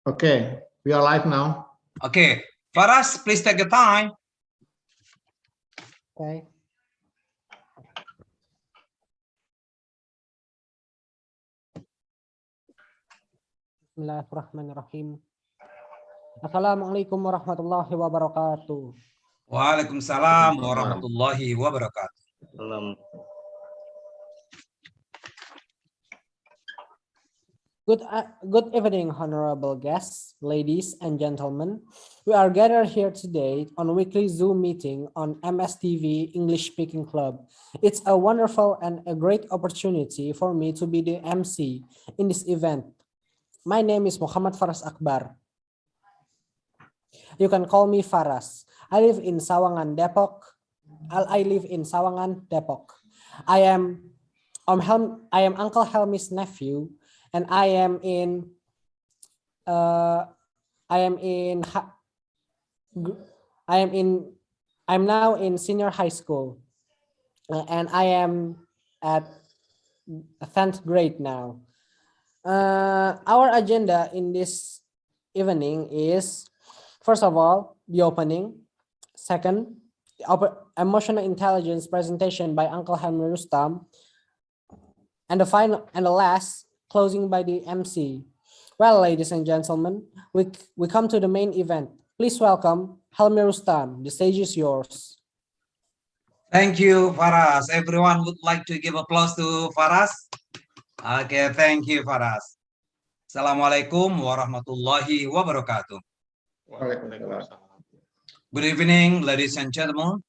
Okay, we are live now. Okay, Faras, please take your time. Okay. Bismillahirrahmanirrahim. Assalamualaikum warahmatullahi wabarakatuh. Waalaikumsalam warahmatullahi wabarakatuh. Good evening, honorable guests, ladies and gentlemen. We are gathered here today on a weekly Zoom meeting on MSTV English Speaking Club. It's a wonderful and a great opportunity for me to be the MC in this event. My name is Muhammad Faras Akbar. You can call me Faras. I live in Sawangan, Depok. I live in Sawangan, Depok. I am Uncle Helmi's nephew, and I'm now in senior high school, and I am at 10th grade now. Our agenda in this evening is, first of all, the opening. Second, the emotional intelligence presentation by Uncle Helmi Rustam. And the last, closing by the MC. Well, ladies and gentlemen, we come to the main event. Please welcome Helmi Rustam. The stage is yours. Thank you, Faras. Everyone would like to give applause to Faras. Okay, thank you, Faras. Assalamualaikum warahmatullahi wabarakatuh. Good evening, ladies and gentlemen.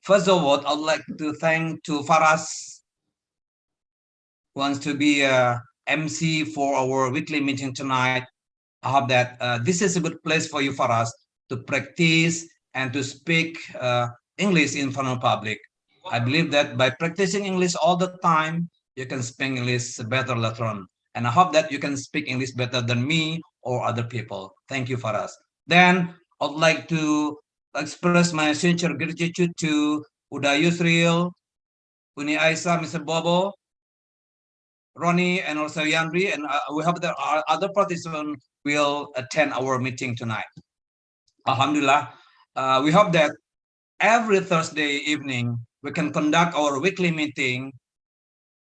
First of all, I'd like to thank to Faras wants to be a MC for our weekly meeting tonight. I hope that this is a good place for you, Faras, to practice and to speak English in front of public. I believe that by practicing English all the time, you can speak English better later on. And I hope that you can speak English better than me or other people. Thank you, Faras. Then I'd like to express my sincere gratitude to Uda Yusril, Uni Aisa, Mr. Bobo, Ronnie, and also Yandri, and we hope that our other participants will attend our meeting tonight. Alhamdulillah, we hope that every Thursday evening we can conduct our weekly meeting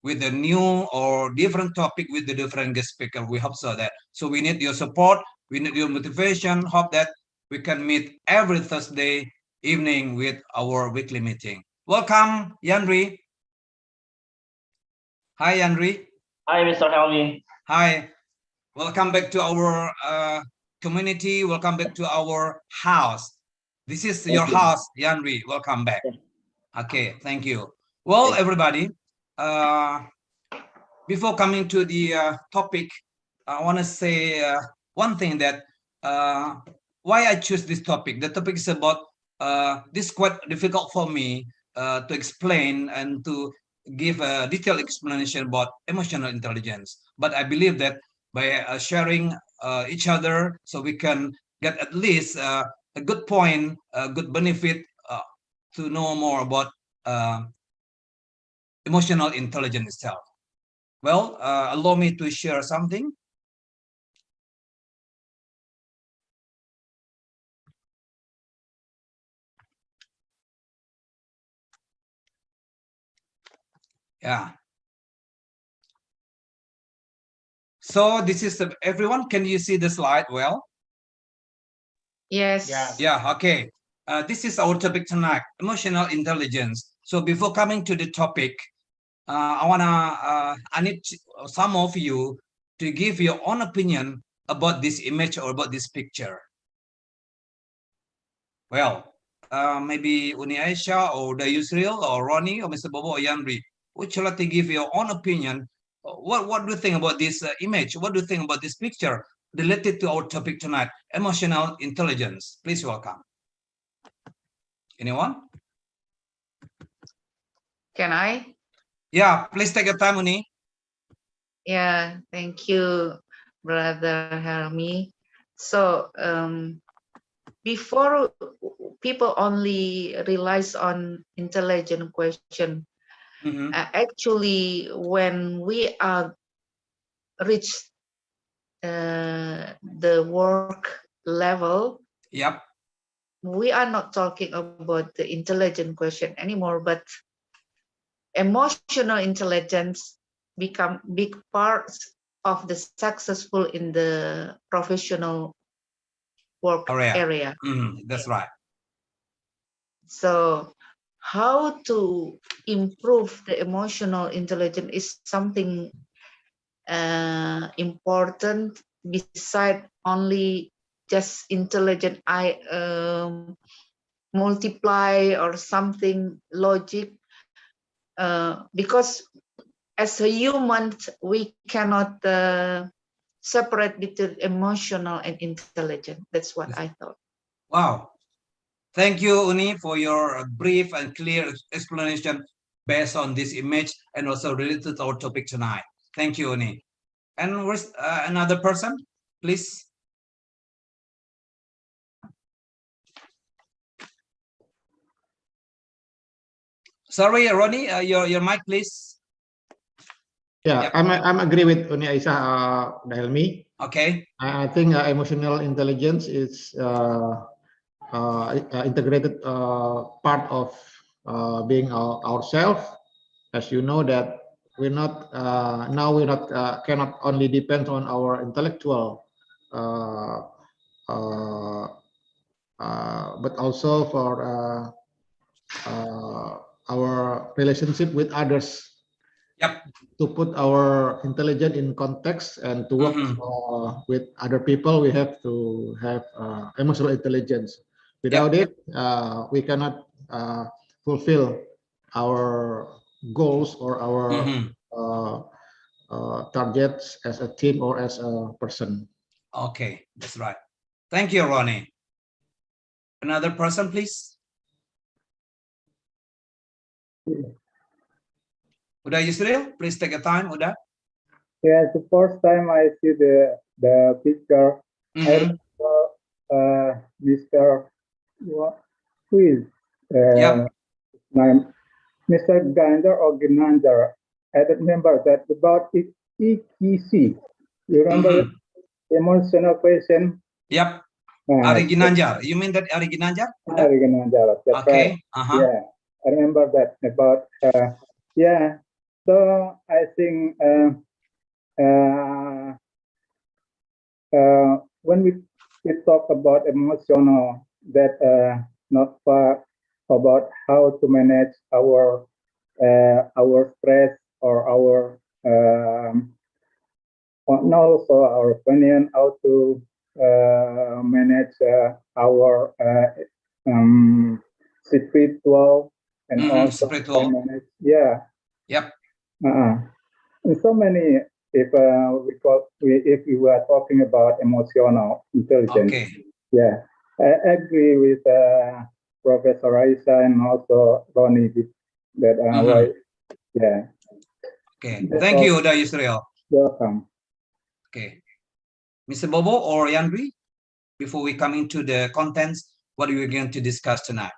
with a new or different topic with the different guest speaker. We hope so that. So we need your support, we need your motivation. Hope that we can meet every Thursday evening with our weekly meeting. Welcome, Yandri. Hi, Yandri. Hi, Mr. Helmi. Hi, welcome back to our community. Welcome back to our house. This is your house, Yandri. Welcome back. Okay, thank you. Well, everybody, before coming to the topic, I want to say one thing that why I choose this topic. The topic is about this quite difficult for me to explain and to give a detailed explanation about emotional intelligence. But I believe that by sharing each other, so we can get at least a good point, a good benefit to know more about emotional intelligence itself. Well, allow me to share something. Yeah. So this is everyone. Can you see the slide well? Yes. Yeah. Okay. This is our topic tonight: emotional intelligence. So before coming to the topic, I need some of you to give your own opinion about this image or about this picture. Well, maybe Uni Aisha or the Yusril or Ronnie or Mr. Bobo or Yandri, would you like to give your own opinion? What do you think about this image? What do you think about this picture related to our topic tonight, emotional intelligence? Please welcome. Anyone? Can I? Yeah, please take your time, Uni. Yeah, thank you, Brother Helmi. So before people only relies on intelligent question, actually when we are reach the work level, Yep. we are not talking about the intelligent question anymore, but emotional intelligence become big parts of the successful in the professional work area. That's right. So how to improve the emotional intelligence is something important beside only just intelligent multiply or something logic, because as a human we cannot separate between emotional and intelligent. That's what I thought. Wow. Thank you, Uni, for your brief and clear explanation based on this image and also related to our topic tonight. Thank you, Uni. And where's another person, please? Sorry, Ronnie, your mic, please. Yeah, Yep. I'm agree with Uni Aisyah, Helmi. Okay. I think emotional intelligence is integrated part of being ourselves. As you know that we're not cannot only depend on our intellectual, but also for our relationship with others. Yep. To put our intelligence in context and to work with other people, we have to have emotional intelligence. Without it, we cannot fulfill our goals or our targets as a team or as a person. Okay, that's right. Thank you, Ronnie. Another person, please. Uda Yusril, please take a time, Uda. Yeah, the first time I see the picture, I remember Mr. Who is name? Mr. Gander or Ginandar. I don't remember that about EKC. You remember emotional question? Yep. Ari Ginanjar. You mean that Ari Ginanjar? Ari Ginandar. Okay. Right. Yeah, I remember that about. Yeah. So I think. When we talk about emotional, that not far about how to manage our stress or our also our opinion how to manage our spiritual and also spiritual. manage, yeah. Yep. So many, if we were talking about emotional intelligence. Okay. Yeah, I agree with Professor Aisa and also Ronnie that right. Yeah. Okay. Thank you, Uda Yusril. Welcome. Okay. Mr. Bobo or Yandri, before we come into the contents, what are we going to discuss tonight?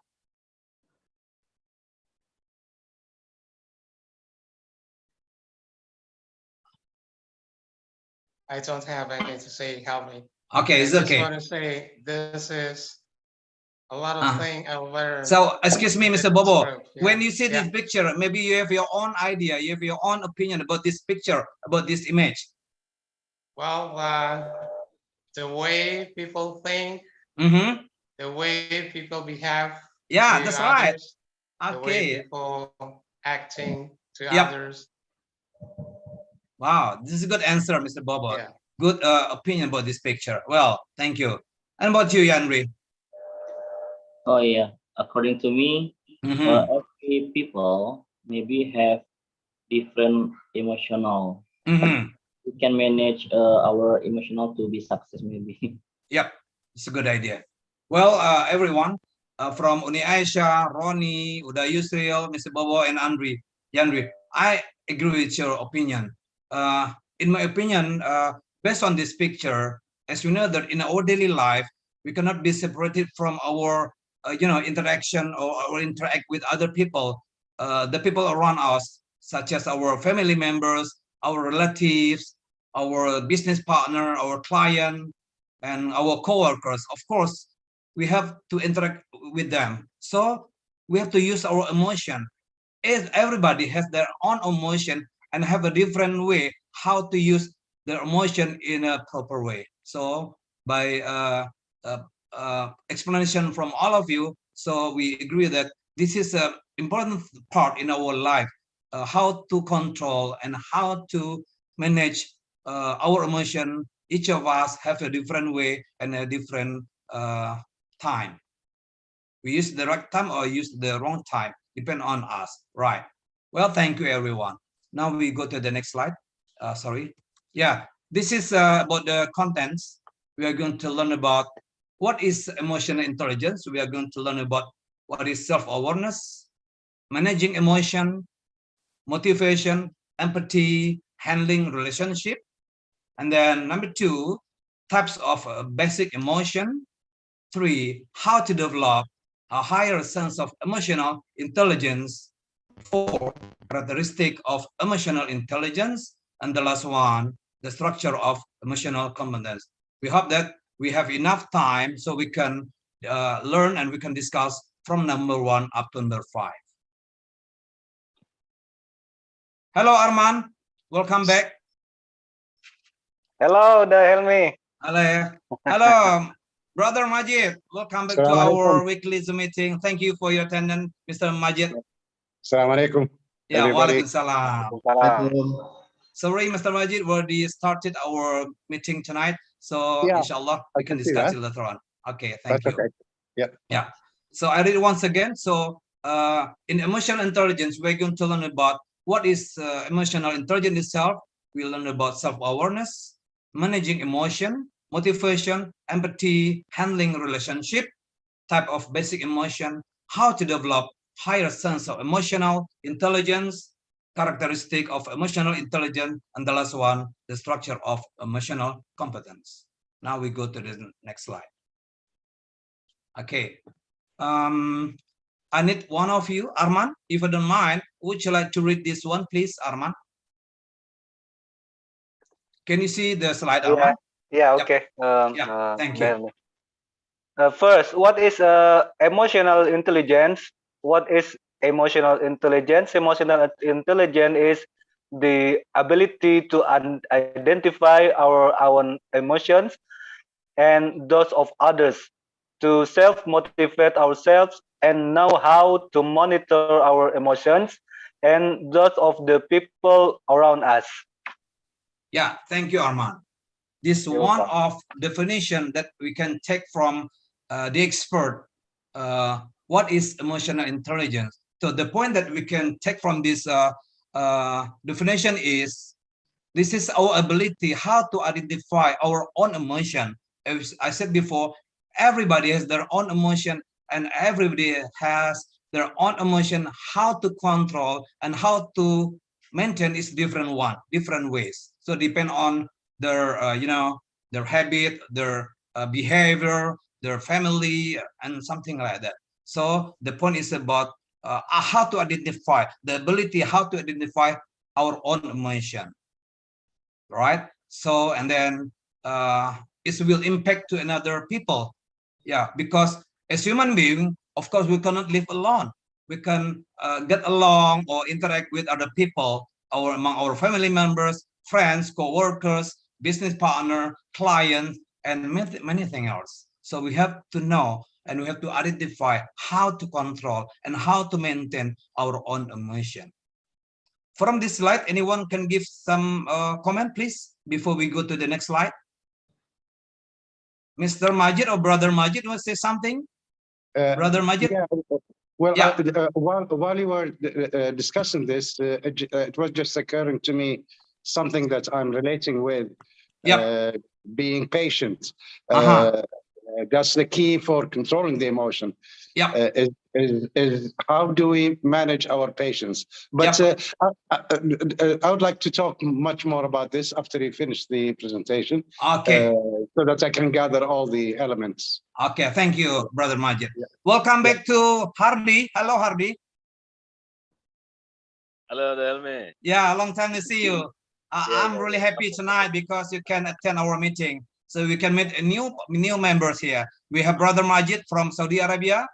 I don't have anything to say, Helmi. Okay, it's okay. I just want to say this is a lot of things I learned. So, excuse me, Mr. Bobo, when you see this Yeah. picture, maybe you have your own idea, you have your own opinion about this picture, about this image. Well, the way people think, the way people behave Yeah, to that's others, right. the way Okay. people acting to Yep. others. Wow, this is a good answer, Mr. Bobo. Yeah. Good opinion about this picture. Well, thank you. And about you, Yanri? Oh yeah, according to me, every people maybe have different emotional. We can manage our emotional to be success maybe. Yep, it's a good idea. Well, everyone, from Uni Aisyah, Ronnie, Uda Yusril, Mr. Bobo, and Yanri, I agree with your opinion. In my opinion, based on this picture, as we know that in our daily life, we cannot be separated from our, interaction or interact with other people, the people around us, such as our family members, our relatives, our business partner, our client, and our co-workers. Of course, we have to interact with them. So we have to use our emotion. If everybody has their own emotion and have a different way how to use their emotion in a proper way. So by explanation from all of you, so we agree that this is an important part in our life, how to control and how to manage our emotion. Each of us have a different way and a different time. We use the right time or use the wrong time, depend on us, right? Well, thank you, everyone. Now we go to the next slide. Sorry. Yeah, this is about the contents. We are going to learn about what is emotional intelligence. We are going to learn about what is self-awareness, managing emotion, motivation, empathy, handling relationship. And then number 2, types of basic emotion. 3, how to develop a higher sense of emotional intelligence. 4, characteristic of emotional intelligence. And the last one, the structure of emotional competence. We hope that we have enough time so we can learn and we can discuss from number 1 up to number 5. Hello, Arman. Welcome back. Hello, the Helmi. Hello. Hello, Brother Majid. Welcome back to our weekly Zoom meeting. Thank you for your attendance, Mr. Majid. Assalamualaikum. Yeah, everybody. Waalaikumsalam. Sorry, Mr. Majid, we already started our meeting tonight. So Yeah, inshallah, we can discuss it later on. Okay, thank That's you. okay. Yeah. Yeah. So I read it once again. So in emotional intelligence, we're going to learn about what is emotional intelligence itself. We'll learn about self-awareness, managing emotion, motivation, empathy, handling relationship, type of basic emotion, how to develop higher sense of emotional intelligence, characteristic of emotional intelligence, and the last one, the structure of emotional competence. Now we go to the next slide. Okay. I need one of you, Arman, if you don't mind, would you like to read this one, please, Arman? Can you see the slide, Arman? Yeah, okay. Yeah, thank you. First, what is emotional intelligence? What is emotional intelligence? Emotional intelligence is the ability to identify our own emotions and those of others, to self-motivate ourselves and know how to monitor our emotions and those of the people around us. Yeah, thank you, Arman. This You're one welcome. of definition that we can take from the expert. What is emotional intelligence? So the point that we can take from this definition is, this is our ability how to identify our own emotion. As I said before, everybody has their own emotion and everybody has their own emotion, how to control and how to maintain is different ways. So depend on their their habit, their behavior, their family, and something like that. So the point is about how to identify the ability, how to identify our own emotion, right? So and then it will impact to another people. Yeah, because as human being, of course, we cannot live alone. We can get along or interact with other people, among our family members, friends, co-workers, business partner, clients, and many things else. So we have to know and we have to identify how to control and how to maintain our own emotion. From this slide, anyone can give some comment, please, before we go to the next slide? Mr. Majid or Brother Majid, want to say something? Brother Majid? Yeah. Well, Yeah. while you were discussing this, it was just occurring to me something that I'm relating with. Being patient. That's the key for controlling the emotion. Yeah. Is how do we manage our patience? But I would like to talk much more about this after you finish the presentation. Okay. So that I can gather all the elements. Okay, thank you, Brother Majid. Yeah. Welcome back to Hardy. Hello, Hardy. Hello, Helmi. Yeah, long time to see you. I'm really happy tonight because you can attend our meeting. So we can meet a new members here. We have Brother Majid from Saudi Arabia.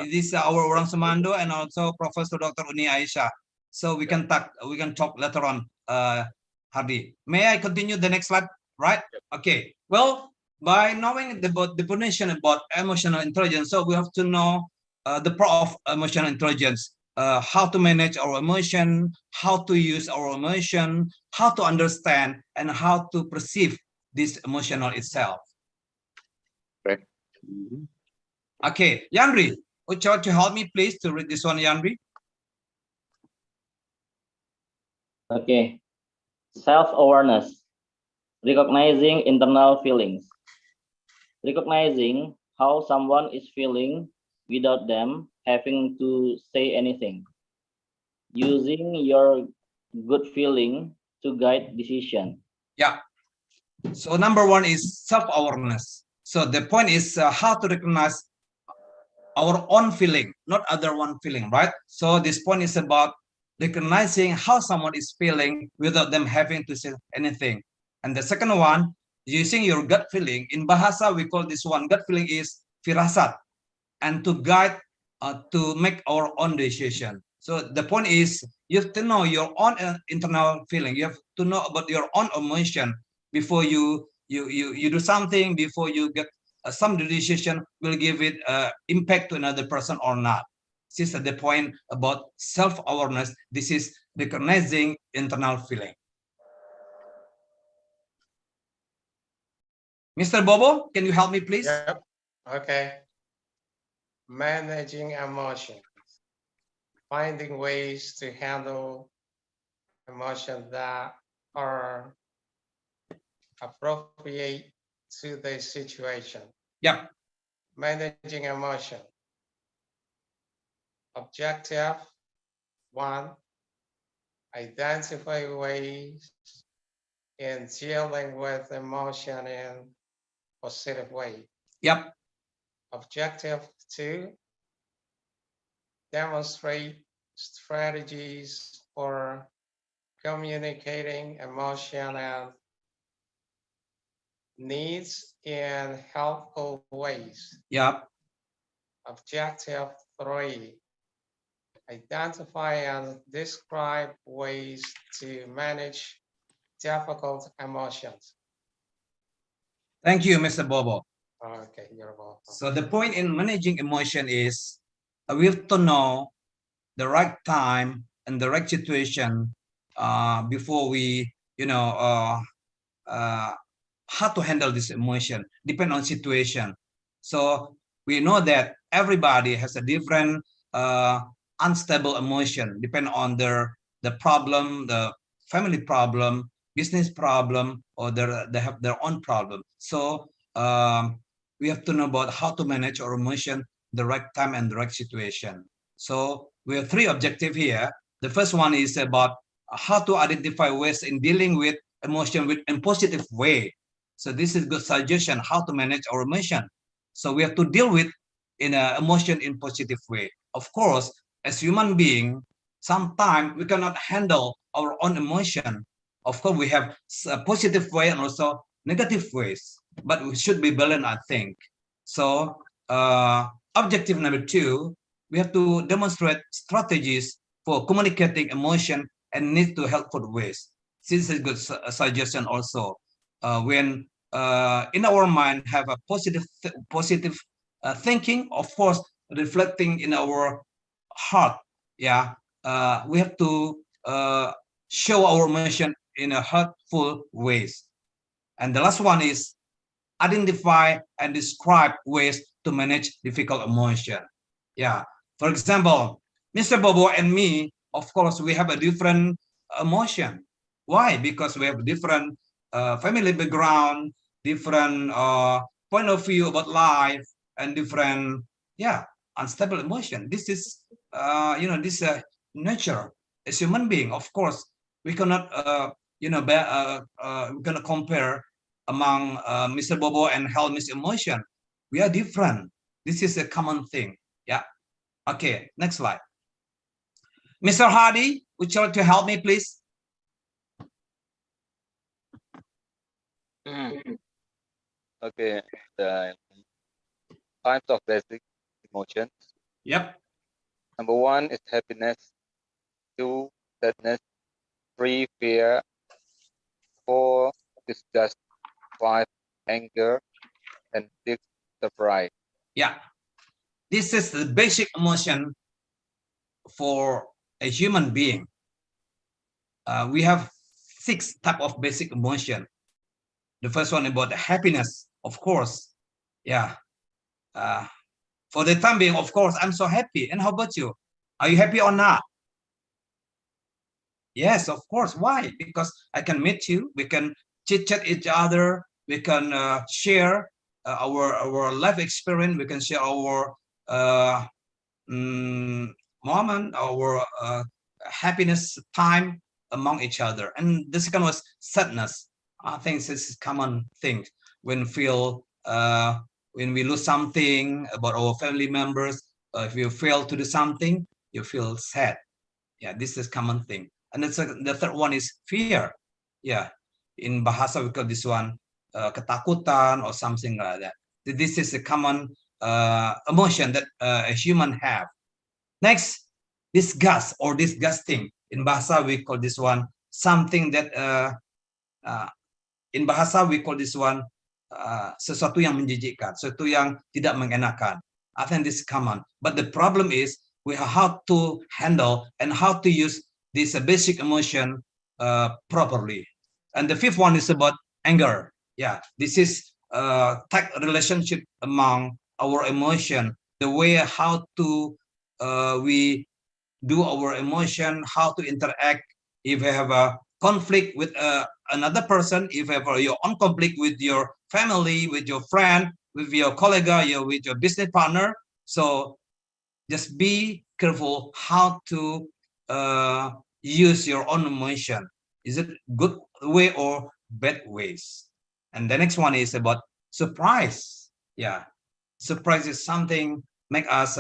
This is our orang Semando, and also Professor Dr. Uni Aisyah. So we can talk later on. Hardy, may I continue the next slide? Right? Okay. Well, by knowing the definition about emotional intelligence, so we have to know the part of emotional intelligence, how to manage our emotion, how to use our emotion, how to understand, and how to perceive this emotional itself. Right. Okay, Yandri, would you like to help me please to read this one, Yandri? Okay. Self-awareness, recognizing internal feelings, recognizing how someone is feeling without them having to say anything, using your good feeling to guide decision. Yeah. So number one is self-awareness. So the point is how to recognize our own feeling, not other one feeling, right? So this point is about recognizing how someone is feeling without them having to say anything. And the second one, using your gut feeling. In Bahasa, we call this one gut feeling is firasat, and to guide, to make our own decision. So the point is you have to know your own internal feeling. You have to know about your own emotion before you do something, before you get some decision will give it impact to another person or not. This is the point about self-awareness. This is recognizing internal feeling. Mr. Bobo, can you help me, please? Yep. Okay. Managing emotions, finding ways to handle emotions that are appropriate to the situation. Yep. Managing emotion. Objective 1, identify ways in dealing with emotion in positive way. Yep. Objective 2, demonstrate strategies for communicating emotion and needs in helpful ways. Yep. Objective 3, identify and describe ways to manage difficult emotions. Thank you, Mr. Bobo. Okay, you're welcome. So the point in managing emotion is we have to know the right time and the right situation before we, how to handle this emotion, depend on situation. So we know that everybody has a different unstable emotion, depend on the problem, the family problem, business problem, or they have their own problem. So we have to know about how to manage our emotion the right time and the right situation. So we have 3 objectives here. The first one is about how to identify ways in dealing with emotion in positive way. So this is good suggestion how to manage our emotion. So we have to deal with in a emotion in positive way. Of course, as human being, sometimes we cannot handle our own emotion. Of course, we have a positive way and also negative ways, but we should be balanced, I think. So objective number 2, we have to demonstrate strategies for communicating emotion and need to helpful ways. This is a good suggestion also. When in our mind have a positive thinking, of course, reflecting in our heart. Yeah, we have to show our emotion in a helpful ways. And the last one is identify and describe ways to manage difficult emotion. Yeah, for example, Mr. Bobo and me, of course, we have a different emotion. Why? Because we have different family background, different point of view about life, and different, unstable emotion. This is, this nature as human being. Of course, we cannot, we cannot compare among Mr. Bobo and Helmi's emotion. We are different. This is a common thing. Yeah. Okay, next slide. Mr. Hardy, would you like to help me, please? Okay, the types of basic emotions. Yep. Number 1 is happiness. 2, sadness. 3, fear. 4, disgust. 5, anger. And 6, surprise. Yeah. This is the basic emotion for a human being. We have 6 type of basic emotion. The first one about happiness, of course. Yeah. For the time being, of course, I'm so happy. And how about you? Are you happy or not? Yes, of course. Why? Because I can meet you. We can chit chat each other. We can share our life experience. We can share our moment, our happiness time among each other. And the second was sadness. I think this is common thing when we lose something about our family members. If you fail to do something, you feel sad. Yeah, this is common thing. And the third one is fear. Yeah, in bahasa we call this one ketakutan or something like that. This is a common emotion that a human have. Next, disgust or disgusting. In bahasa we call this one something that in bahasa we call this one sesuatu yang menjijikkan, sesuatu yang tidak mengenakan. I think this is common. But the problem is we have how to handle and how to use this basic emotion properly. And the fifth one is about anger. Yeah, this is tight relationship among our emotion, the way how to we do our emotion, how to interact if we have a conflict with another person, if you have your own conflict with your family, with your friend, with your colleague, with your business partner. So just be careful how to use your own emotion. Is it good way or bad ways? And the next one is about surprise. Yeah, surprise is something make us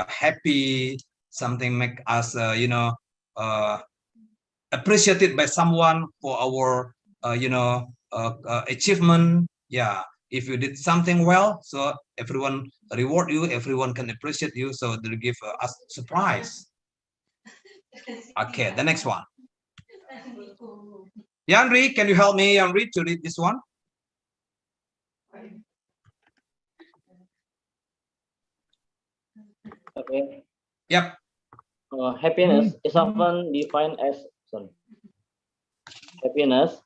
happy, something make us appreciated by someone for our achievement. Yeah, if you did something well, so everyone reward you, everyone can appreciate you, so they'll give us surprise. Okay, the next one. Yanri, can you help me, Yanri, to read this one? Okay. Yep. Happiness is often defined as happiness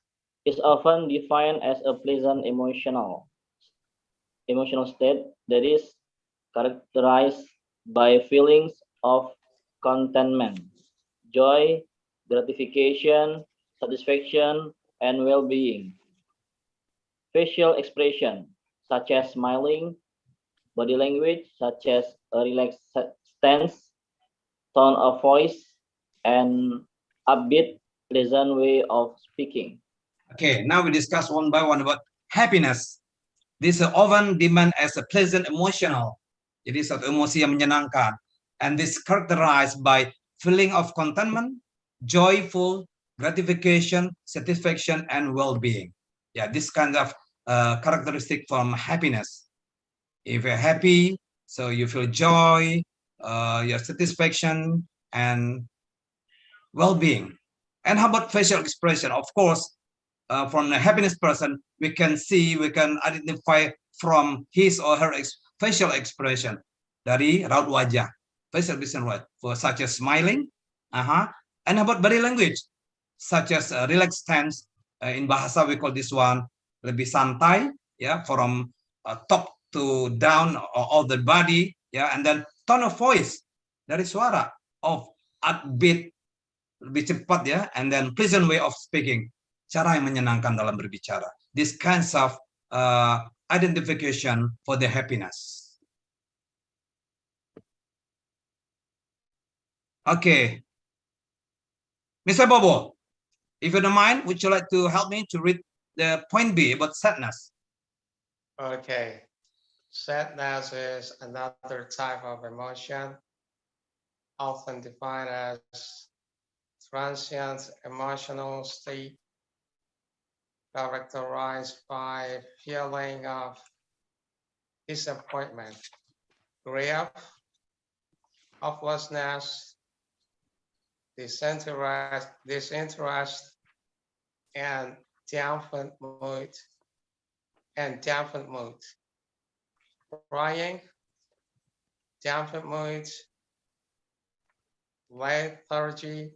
is often defined as a pleasant emotional state that is characterized by feelings of contentment, joy, gratification, satisfaction, and well-being. Facial expression such as smiling, body language such as a relaxed stance, tone of voice, and upbeat, pleasant way of speaking. Okay, now we discuss one by one about happiness. This is often defined as a pleasant emotional. Jadi satu emosi yang menyenangkan. And this characterized by feeling of contentment, joyful, gratification, satisfaction, and well-being. Yeah, this kind of characteristic from happiness. If you're happy, so you feel joy, your satisfaction, and well-being. And how about facial expression? Of course, from a happiness person, we can identify from his or her facial expression dari raut wajah, facial expression, for such as smiling, and about body language, such as relaxed stance. In bahasa we call this one lebih santai, yeah, from top to down of the body, yeah, and then tone of voice dari suara of upbeat, lebih cepat, ya, and then pleasant way of speaking, cara yang menyenangkan dalam berbicara. This kinds of identification for the happiness. Okay, Mr. Bobo, if you don't mind, would you like to help me to read the point B about sadness? Okay, sadness is another type of emotion, often defined as transient emotional state characterized by feeling of disappointment, grief, hopelessness, disinterest, and dampened mood, crying, dampened mood, lethargy,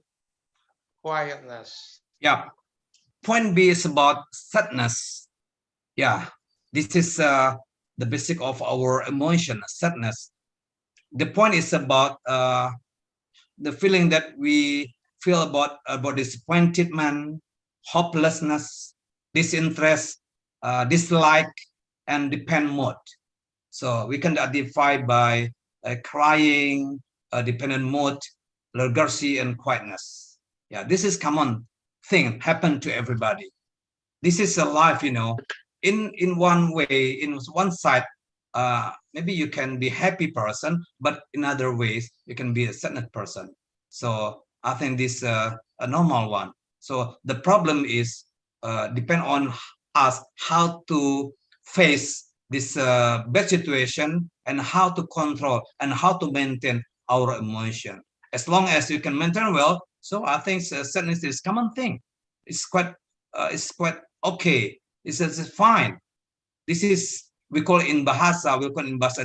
quietness. Yeah. Point B is about sadness. Yeah, this is the basic of our emotion, sadness. The point is about the feeling that we feel about disappointment, hopelessness, disinterest, dislike, and depend mode. So we can identify by crying, dependent mode, lethargy, and quietness. Yeah, this is common thing happen to everybody. This is a life, you know. In one way, in one side, maybe you can be happy person, but in other ways you can be a sadness person. So I think this a normal one. So the problem is depend on us how to face this bad situation and how to control and how to maintain our emotion. As long as you can maintain well, so I think sadness is common thing. It's quite okay. This is fine. This is we call in bahasa,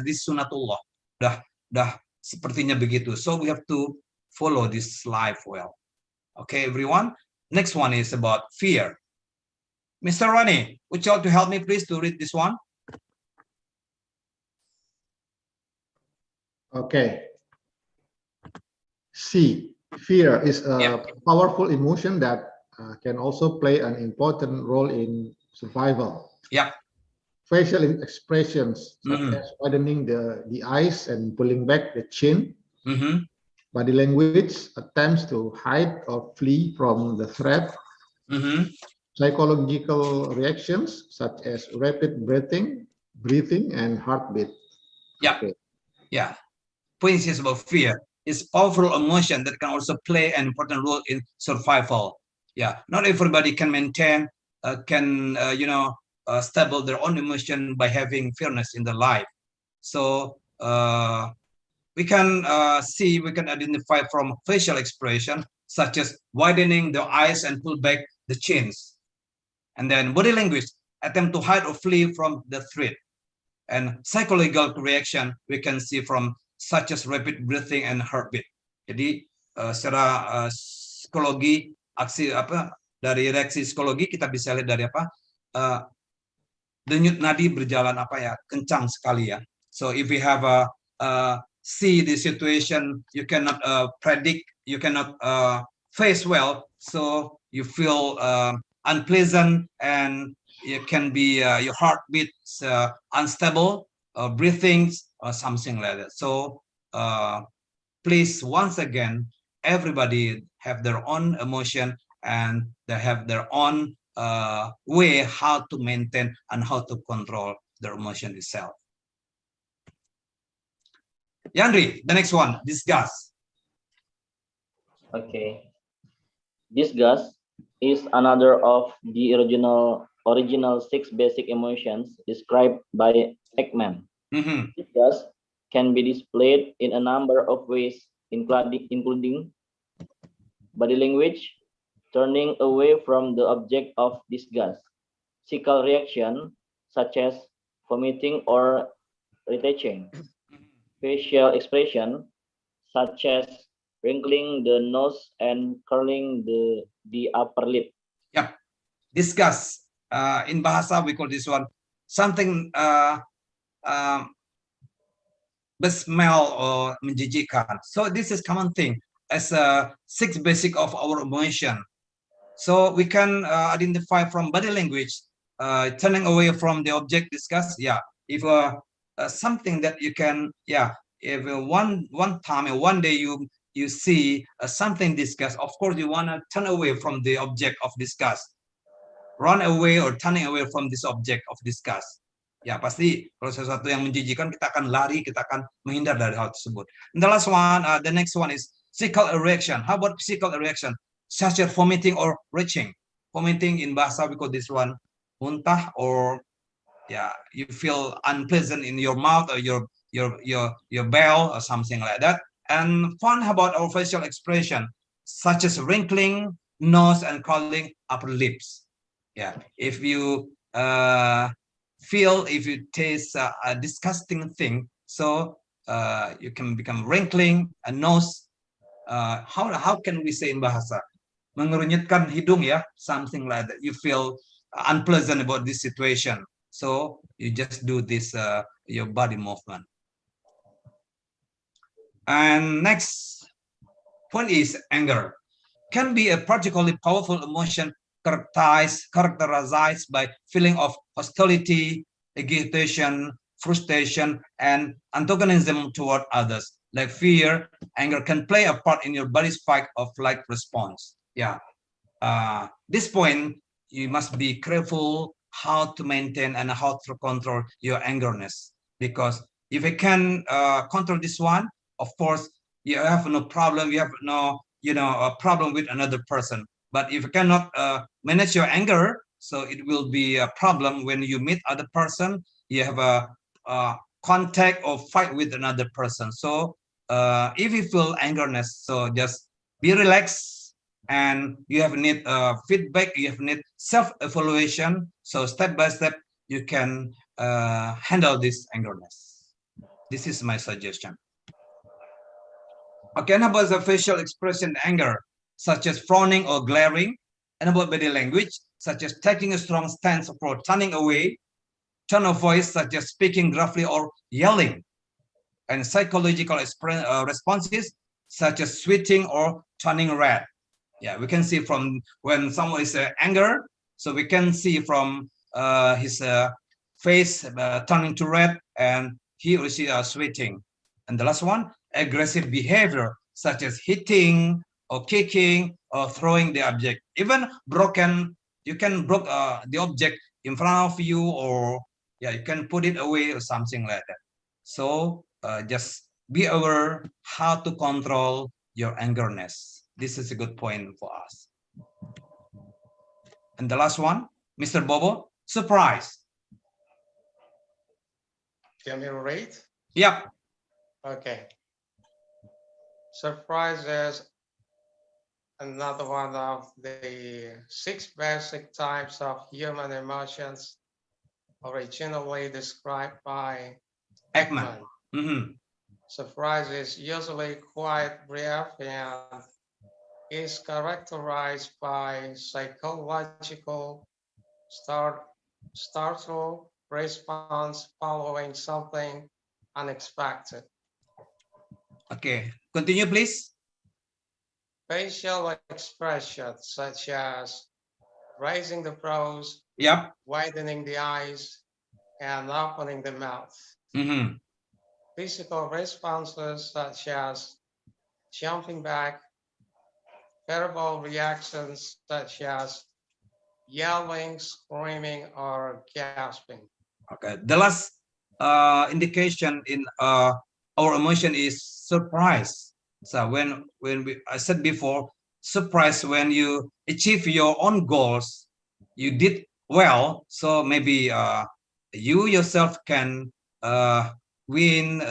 this sunatullah. Dah sepertinya begitu. So we have to follow this life well. Okay, everyone. Next one is about fear. Mr. Ronnie, would you like to help me please to read this one? Okay. C. Fear is a powerful emotion that can also play an important role in survival. Yeah. Facial expressions such as widening the eyes and pulling back the chin. Body language attempts to hide or flee from the threat. Psychological reactions such as rapid breathing, and heartbeat. Yeah. Okay. Yeah. Point is about fear. It's powerful emotion that can also play an important role in survival. Yeah. Not everybody can maintain, stable their own emotion by having fairness in their life. So we can we can identify from facial expression such as widening the eyes and pull back the chins. And then body language, attempt to hide or flee from the threat. And psychological reaction we can see from such as rapid breathing and heartbeat. Jadi secara psikologi aksi dari reaksi psikologi kita bisa lihat dari denyut nadi berjalan kencang sekali ya. So if we have see the situation, you cannot predict, you cannot face well, so you feel unpleasant and it can be your heartbeat unstable, breathing or something like that. So please, once again, everybody have their own emotion and they have their own way how to maintain and how to control their emotion itself. Yandri, the next one, disgust. Okay. Disgust is another of the original 6 basic emotions described by Ekman. Disgust can be displayed in a number of ways, including body language, turning away from the object of disgust, physical reaction such as vomiting or retching, facial expression such as wrinkling the nose and curling the upper lip. Yep. Disgust. In bahasa we call this one something besmell or menjijikkan. So this is common thing as a 6 basic of our emotion. So we can identify from body language, turning away from the object disgust. Yeah, if something that you can, if one time or one day you see something disgust, of course you want to turn away from the object of disgust, run away or turning away from this object of disgust. Ya pasti kalau sesuatu yang menjijikan kita akan lari, kita akan menghindar dari hal tersebut. And the last one, the next one is physical reaction. How about physical reaction? Such as vomiting or retching. Vomiting in bahasa we call this one muntah, or you feel unpleasant in your mouth or your bell or something like that. And fun about our facial expression, such as wrinkling nose and curling upper lips. If you if you taste a disgusting thing, so you can become wrinkling a nose. How can we say in bahasa? Mengerunyutkan hidung, something like that. You feel unpleasant about this situation, so you just do this your body movement. And next point is anger. Can be a particularly powerful emotion characterized by feeling of hostility, agitation, frustration, and antagonism toward others. Like fear, anger can play a part in your body's fight or flight response. This point, you must be careful how to maintain and how to control your angerness, because if you can control this one, of course you have no problem, you have no a problem with another person. But if you cannot manage your anger, so it will be a problem when you meet other person, you have a contact or fight with another person. So if you feel angerness, so just be relaxed, and you have need feedback, you have need self-evaluation, so step by step you can handle this angerness. This is my suggestion. Okay, and about the facial expression anger, such as frowning or glaring, and about body language, such as taking a strong stance or turning away, tone of voice, such as speaking gruffly or yelling, and psychological responses, such as sweating or turning red. We can see from when someone is anger, so we can see from his face turning to red, and he or she are sweating. And the last one, aggressive behavior, such as hitting or kicking or throwing the object. Even broken, you can break the object in front of you, or you can put it away or something like that. So just be aware how to control your angerness. This is a good point for us. And the last one, Mr. Bobo, surprise. Can you rate? Yep. Okay. Surprise is another one of the 6 basic types of human emotions originally described by Ekman. Surprise is usually quite brief and is characterized by psychological startle response following something unexpected. Okay, continue, please. Facial expressions such as raising the brows, widening the eyes, and opening the mouth. Physical responses such as jumping back, verbal reactions such as yelling, screaming, or gasping. Okay, the last indication in our emotion is surprise. So when I said before, surprise when you achieve your own goals, you did well. So maybe you yourself can win.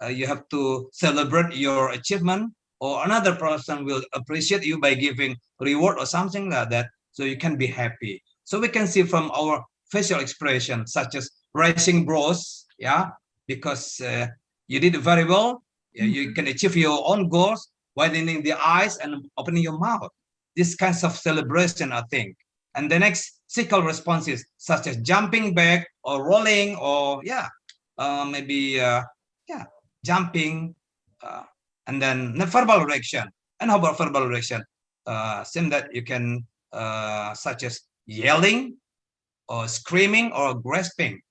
You have to celebrate your achievement, or another person will appreciate you by giving reward or something like that. So you can be happy. So we can see from our facial expression, such as raising brows, because you did very well. You can achieve your own goals, widening the eyes and opening your mouth. This kinds of celebration, I think. And the next physical responses, such as jumping back or rolling, or maybe jumping, and then the verbal reaction. And how about verbal reaction? Same that you can, such as yelling, or screaming, or grasping.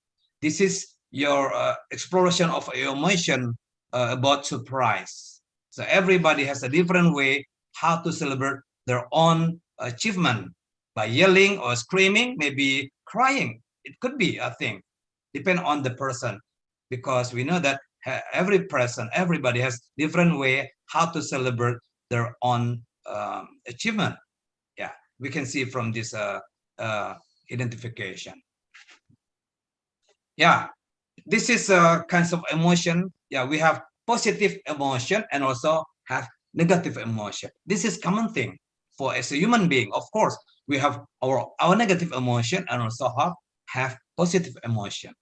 This is your exploration of your emotion about surprise. So everybody has a different way how to celebrate their own achievement, by yelling or screaming, maybe crying. It could be, I think, depend on the person, because we know that every person, everybody has different way how to celebrate their own achievement. We can see from this identification. Yeah, this is kinds of emotion. Yeah, we have positive emotion and also have negative emotion. This is common thing for as a human being. Of course, we have our negative emotion and also have positive emotion.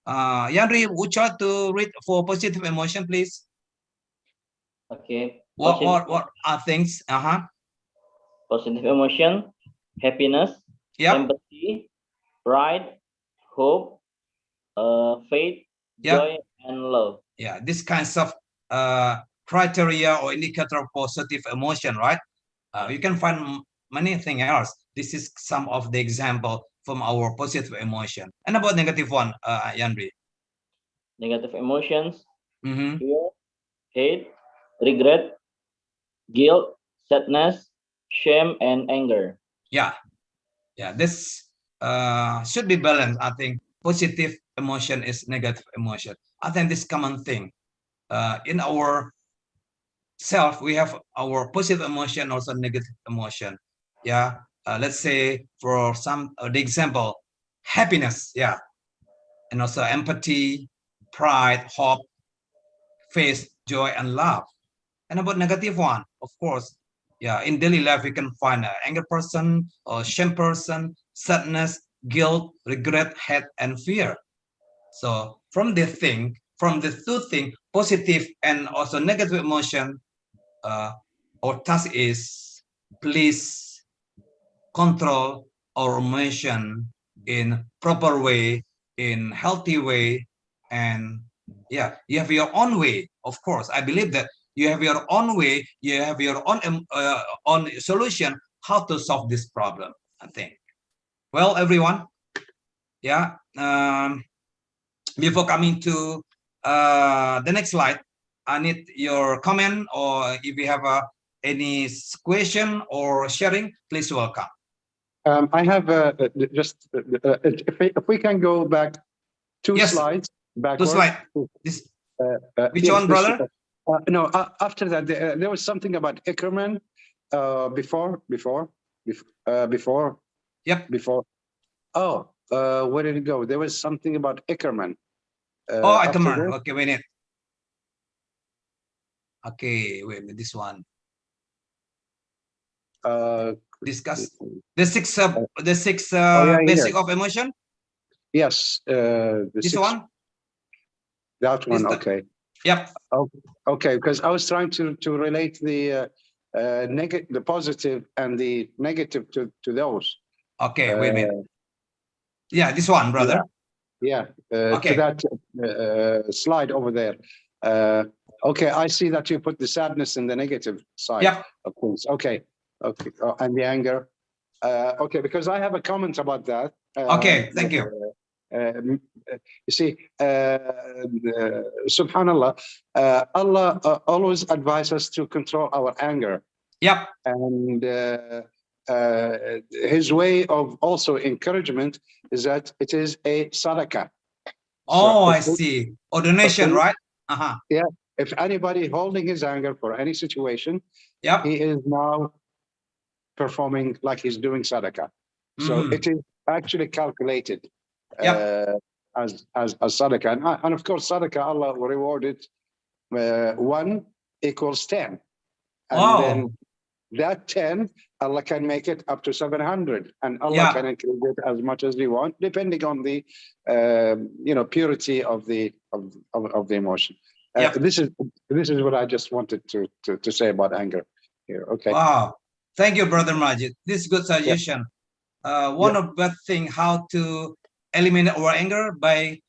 Yandri, would you like to read for positive emotion, please? Okay. What are things? Positive emotion, happiness, empathy, pride, hope, faith, joy, and love. Yeah, this kinds of criteria or indicator of positive emotion, right? You can find many things else. This is some of the example from our positive emotion. And about negative one, Yandri? Negative emotions, fear, hate, regret, guilt, sadness, shame, and anger. Yeah, this should be balanced. I think positive emotion is negative emotion. I think this common thing in our self, we have our positive emotion, also negative emotion. Yeah, let's say for some the example, happiness. Yeah, and also empathy, pride, hope, faith, joy, and love. And about negative one, of course, yeah, in daily life we can find an anger person or shame person, sadness, guilt, regret, hate, and fear. So from the two things, positive and also negative emotion, our task is please control our emotion in proper way, in healthy way, and yeah, you have your own way. Of course, I believe that you have your own way, you have your own solution how to solve this problem. I think. Well, everyone, yeah. Before coming to the next slide, I need your comment, or if you have any question or sharing, please welcome. I have just if we can go back two slides backwards. 2 slides. Which yes, one, brother? No, after that there was something about Ickerman before. Yep. Before. Oh, where did it go? There was something about Ickerman. Ickerman. Okay, wait. Okay, wait. This one. Discuss the six basic of emotion. Yes. This one. That one. Okay. Yep. Okay, because I was trying to relate the the positive and the negative to those. Okay, wait a minute. Yeah, this one, brother. Yeah. Okay. To that slide over there. Okay, I see that you put the sadness in the negative side. Yep. Of course. Okay. Okay. And the anger. Okay, because I have a comment about that. Okay, thank you. You see, subhanallah, Allah always advises us to control our anger. Yep. And his way of also encouragement is that it is a sadaqah. Oh, I see. Or donation, right? Yeah. If anybody holding his anger for any situation, yep, he is now performing like he's doing sadaqah. So it is actually calculated as sadaqah. And of course, sadaqah, Allah will reward it 1 equals 10. And then that 10, Allah can make it up to 700. And Allah can increase it as much as you want, depending on the purity of the emotion. This is what I just wanted to say about anger here. Okay. Wow. Thank you, Brother Majid. This is good suggestion. One of the thing how to eliminate our anger by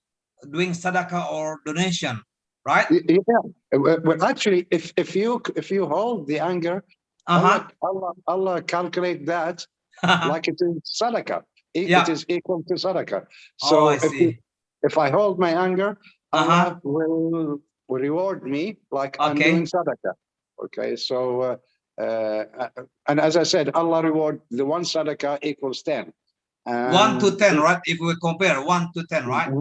doing sadaqah or donation, right? Yeah. Well, actually, if you hold the anger, Allah calculate that like it is sadaqah. It is equal to sadaqah. So if I hold my anger, Allah will reward me like I'm doing sadaqah. Okay, so and as I said, Allah reward the 1 sadaqah equals 10. 1 to 10, right? If we compare 1 to 10, right?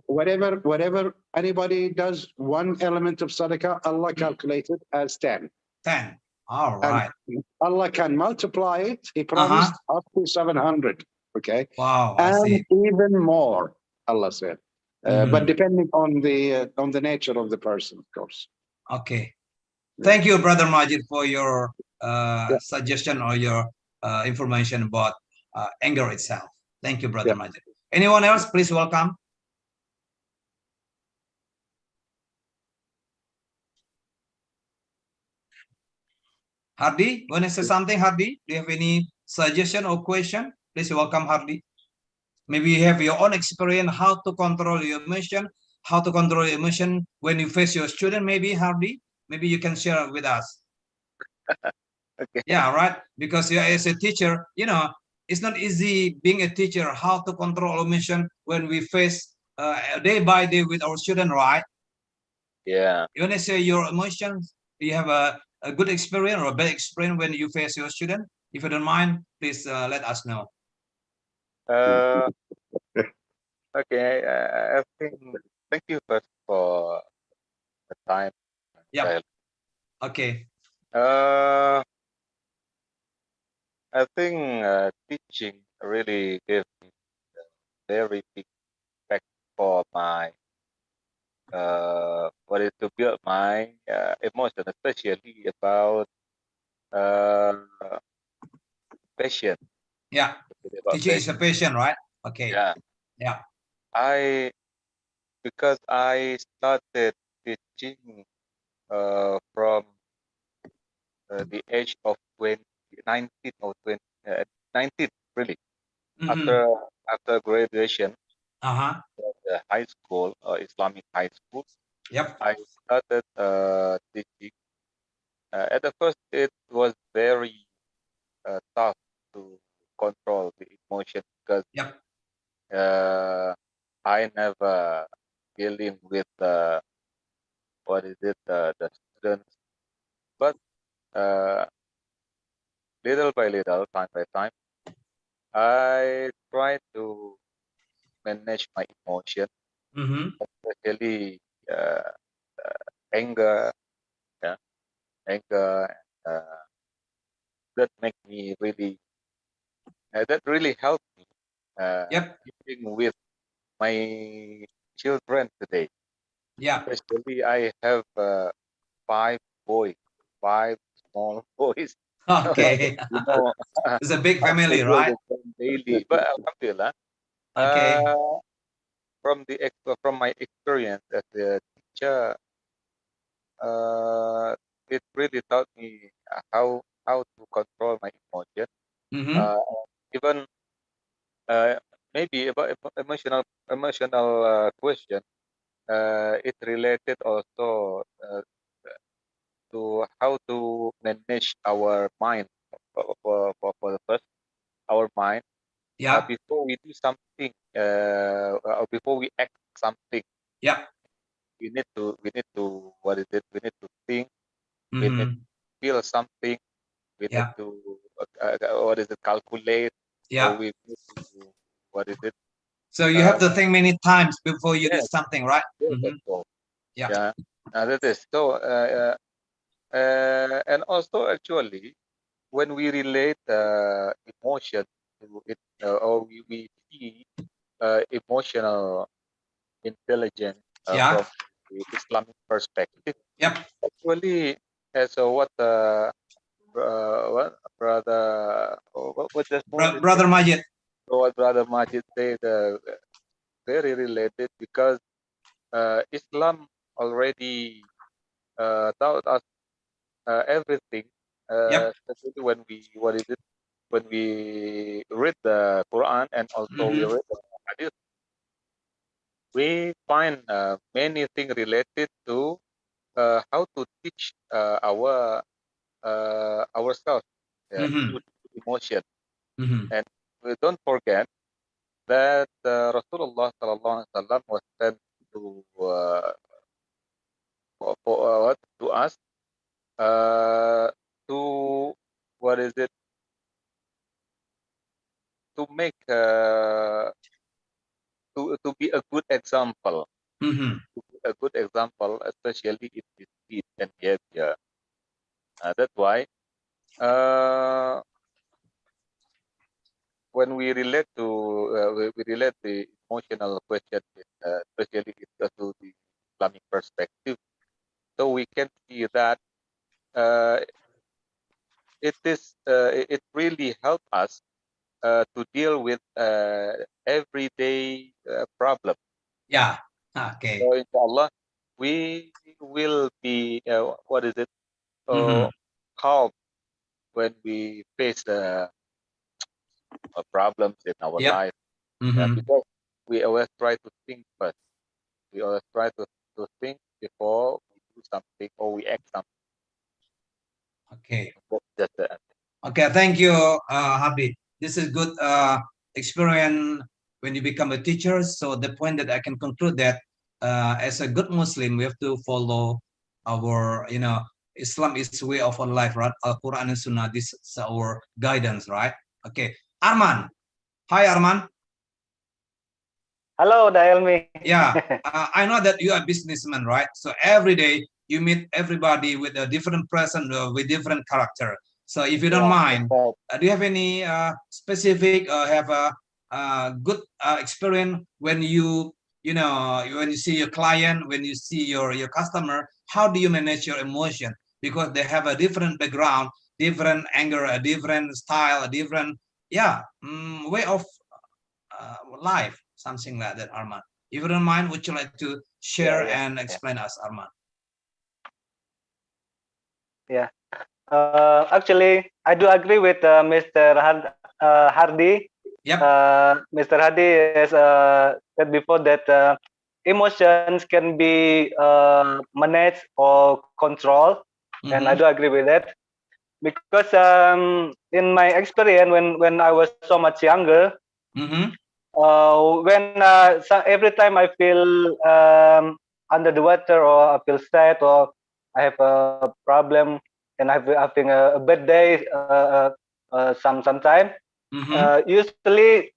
Whatever anybody does 1 element of sadaqah, Allah calculates it as 10. 10. All right. And Allah can multiply it. He promised up to 700. Okay. Wow, I And see. even more, Allah said. But depending on the nature of the person, of course. Okay. Thank you, Brother Majid, for your Yeah. suggestion or your information about anger itself. Thank you, Brother Yeah. Majid. Anyone else? Please welcome. Hardy, want to say something, Hardy? Do you have any suggestion or question? Please welcome, Hardy. Maybe you have your own experience how to control your emotion, how to control your emotion when you face your student, maybe, Hardy. Maybe you can share with us. Okay. Yeah, right. Because you as a teacher, you know, it's not easy being a teacher, how to control emotion when we face day by day with our student, right? Yeah. You want to say your emotions? Do you have a good experience or a bad experience when you face your student? If you don't mind, please let us know. Okay. I think. Thank you first for the time. Yeah. Okay. I think teaching really gave me a very big impact for my what is to build my emotion, especially about uh, patience. Yeah. About Teaching is a patience. patient, right? Okay. Yeah. Yeah. Because I started teaching from the age of 19 or 20, 19 really. After graduation from the high school, Islamic high school, Yep. I started teaching. At the first, it was very tough to control the emotion because Yep. I never dealing with what is it the students, but little by little, time by time, I try to manage my emotion, especially anger, yeah, anger. Uh, that make me really that really helped me dealing with my children today. Yeah. Especially I have 5 boys, 5 small boys. Okay. You know, It's a big I have to family, deal right? with them daily. But alhamdulillah, Okay. from my experience as a teacher, it really taught me how to control my emotion. Even maybe about emotional question. It related also to how to manage our mind for the first our mind before we do something or before we act something. Yeah. We need to what is it? We need to think. We need to feel something. We need to what is it? Calculate. Or Yeah. we need to what is it? So you have to think many times before you do Yes, something, right? yes, of course. Yeah. Yeah, that is so. And also actually, when we relate emotion to it, or we see emotional intelligence Yeah. from the Islamic perspective, Yep. actually, as what brother, what just Brother Majid. what brother Majid said, very related because Islam already taught us everything. Especially when we what is it? When we read the Quran and also we read the Hadith, we find many things related to how to teach ourselves through emotion. And we don't forget that Rasulullah sallallahu alaihi wasallam was sent to to us to what is it? To make to be a good example. A good example, especially in this speech and behavior. That's why when we relate to we relate the emotional question, especially to the Islamic perspective. So we can see that it really helps us to deal with everyday problem. Yeah. Okay. So inshallah, we will be what is it? Calm when we face problems in our Yep. life, because we always try to think first. We always try to think before we do something or we act something. Okay. That's the answer. Okay, thank you, Habib. This is good experience when you become a teacher. So the point that I can conclude that as a good Muslim, we have to follow our, Islam is the way of our life, right? Al-Quran and Sunnah, this is our guidance, right? Okay, Arman. Hi, Arman. Hello, Helmi. Yeah, I know that you are a businessman, right? So every day you meet everybody with a different person, with different character. So if you don't mind, do you have any specific have a good experience when when you see your client, when you see your customer, how do you manage your emotion? Because they have a different background, different anger, a different style, a different way of life, something like that, Arman. If you don't mind, would you like to share and explain us, Arman? Yeah. Actually, I do agree with Mr. Hardy. Yep. Mr. Hardy has said before that emotions can be managed or controlled, and I do agree with that. Because in my experience, when I was so much younger, every time I feel under the water, or I feel sad, or I have a problem, and I'm having a bad day sometime. Usually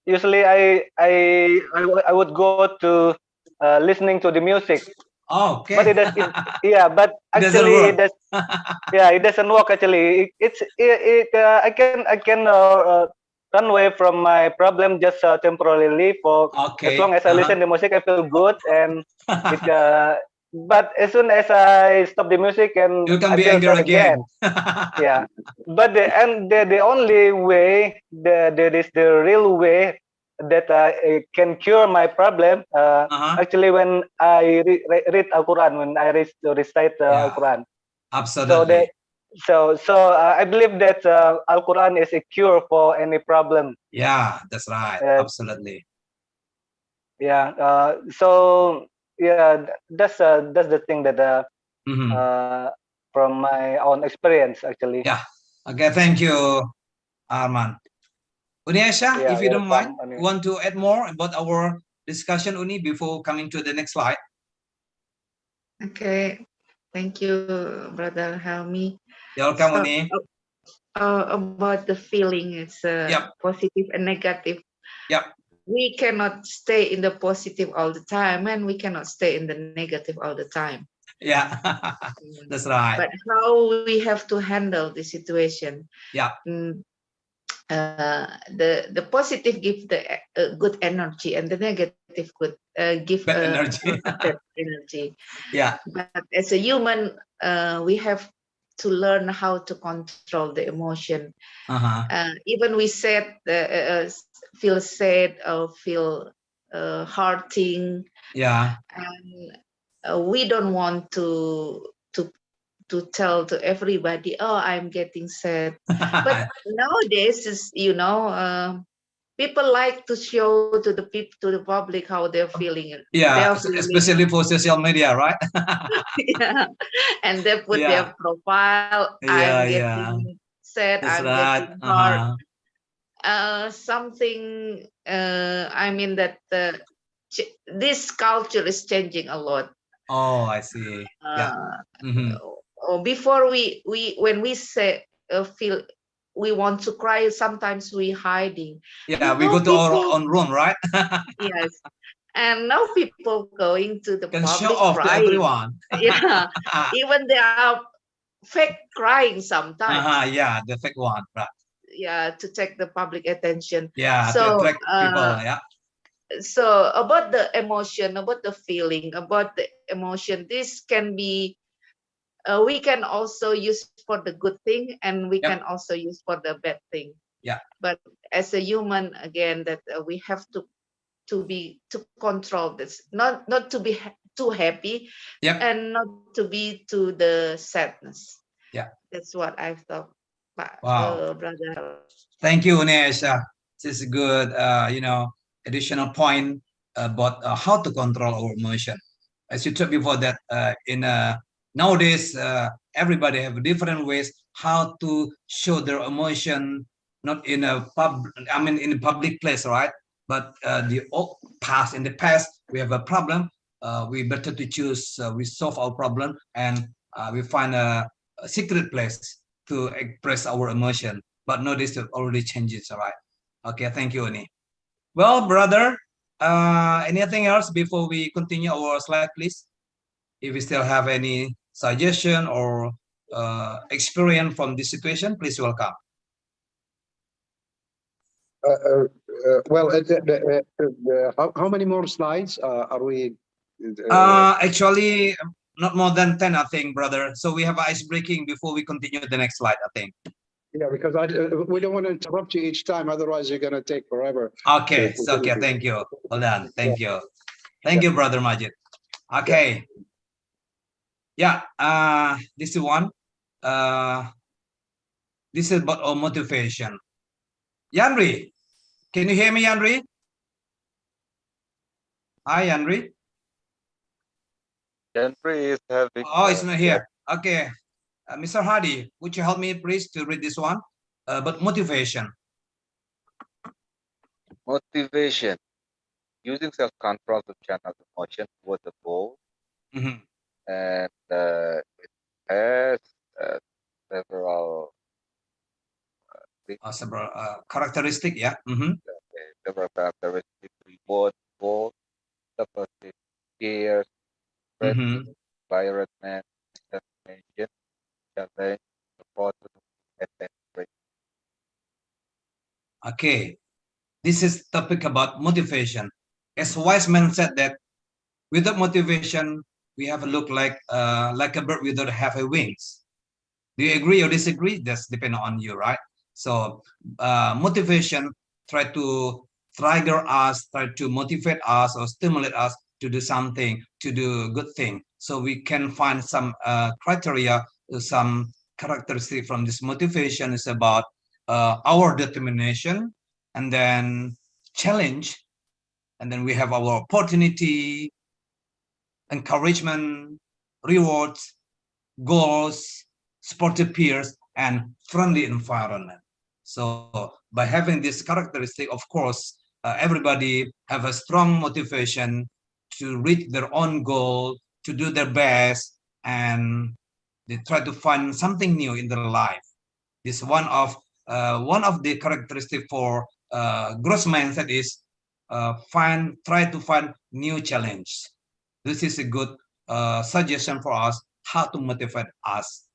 I would go to listening to the music. Okay. But but actually it does. Yeah, it doesn't work actually. I can run away from my problem just temporarily for as long as I listen to music, I feel good, and it. But as soon as I stop the music and you can I be feel angry sad again. Yeah, but the only way, there is the real way that can cure my problem. Actually, when I read Al Quran, when I recite Al Quran. Absolutely. So I believe that Al Quran is a cure for any problem. Yeah, that's right. Absolutely. Yeah. So yeah, that's the thing that from my own experience actually. Yeah. Okay. Thank you, Arman. Uniasha, if you don't mind, want to add more about our discussion, Uni, before coming to the next slide? Okay. Thank you, Brother Helmi. You're welcome, Uni. About the feeling, it's positive and negative. Yep. We cannot stay in the positive all the time, and we cannot stay in the negative all the time. Yeah, that's right. But how we have to handle the situation? Yeah. The positive give the good energy, and the negative could give bad energy. bad energy. Yeah. But as a human, we have to learn how to control the emotion. Even we feel sad or feel hurting. Yeah. And we don't want to tell to everybody, oh, I'm getting sad. But nowadays, people like to show to the public how they're feeling. Yeah, especially for social media, right? Yeah, and they put their profile. I'm getting sad. That's I'm right. getting hurt. Something. I mean that this culture is changing a lot. Oh, I see. Yeah. Before when we say feel we want to cry, sometimes we hiding. Yeah, we go to our own room, right? Yes. And now people going to the can public show off crying. to everyone. Yeah, even they are fake crying sometimes. Yeah, the fake one, right? Yeah, to take the public attention. Yeah, so, to attract people. Yeah. So about the emotion, about the feeling, about the emotion, this can be, we can also use for the good thing, and we can also use for the bad thing. But as a human, again, that we have to control this, not to be too happy, and not to be to the sadness. That's what I thought. Wow. Brother. Thank you, Unesh. This is good, additional point about how to control our emotion. As you talked before that in nowadays, everybody have different ways how to show their emotion, not in a in a public place, right? But in the past, we have a problem. We better to choose, we solve our problem, and we find a secret place to express our emotion. But notice it already changes, all right? Okay, thank you, Oni. Well, brother, anything else before we continue our slide, please? If you still have any suggestion or experience from this situation, please welcome. Well, how many more slides are we? Actually, not more than 10, I think, brother. So we have ice breaking before we continue the next slide, I think. Yeah, because we don't want to interrupt you each time. Otherwise, you're going to take forever. Okay, okay. Thank you. Hold on. Thank you. Thank you, brother Majid. Okay. Yeah. This is one. This is about our motivation. Yanri, can you hear me, Yanri? Hi, Yanri. Yanri is having. Oh, it's not here. Okay. Mr. Hardy, would you help me, please, to read this one? But motivation. Motivation. Using self-control to channel emotion toward the goal. And it has several characteristic, yeah. Several characteristics: reward, goal, supportive, care, environment, determination, challenge, support, and encouragement. Okay, this is topic about motivation. As wise man said that without motivation, we have a look like a bird without have a wings. Do you agree or disagree? That's depend on you, right? So motivation try to trigger us, try to motivate us or stimulate us to do something, to do a good thing. So we can find some criteria, some characteristic from this motivation is about our determination, and then challenge, and then we have our opportunity, encouragement, rewards, goals, sportive peers, and friendly environment. So by having this characteristic, of course, everybody have a strong motivation to reach their own goal, to do their best, and they try to find something new in their life. This one of the characteristic for growth mindset is try to find new challenge. This is a good suggestion for us how to motivate us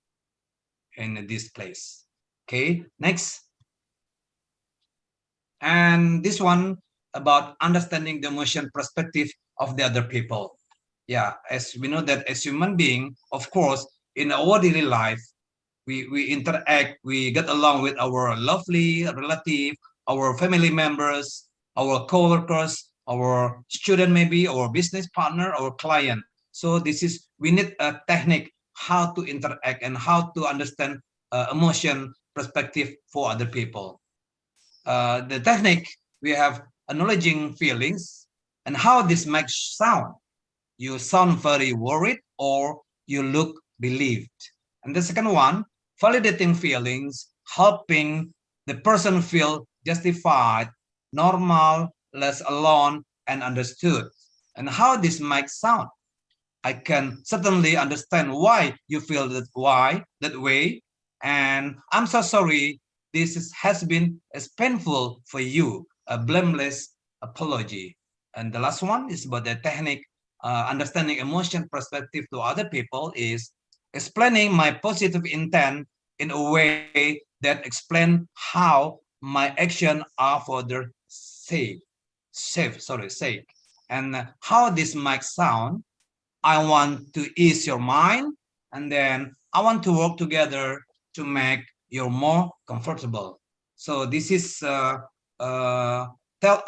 in this place. Okay, next. And this one about understanding the emotion perspective of the other people. Yeah, as we know that as human being, of course, in our daily life, we interact, we get along with our lovely relative, our family members, our co-workers, our student, maybe our business partner, our client. So this is, we need a technique how to interact and how to understand emotion perspective for other people. The technique, we have acknowledging feelings and how this makes sound. You sound very worried or you look relieved. And the second one, validating feelings, helping the person feel justified, normal, less alone, and understood. And how this might sound. I can certainly understand why you feel that way. And I'm so sorry this has been as painful for you, a blameless apology. And the last one is about the technique, understanding emotion perspective to other people is explaining my positive intent in a way that explain how my action are for their sake. safe. And how this might sound, I want to ease your mind, and then I want to work together to make you more comfortable. So this is tell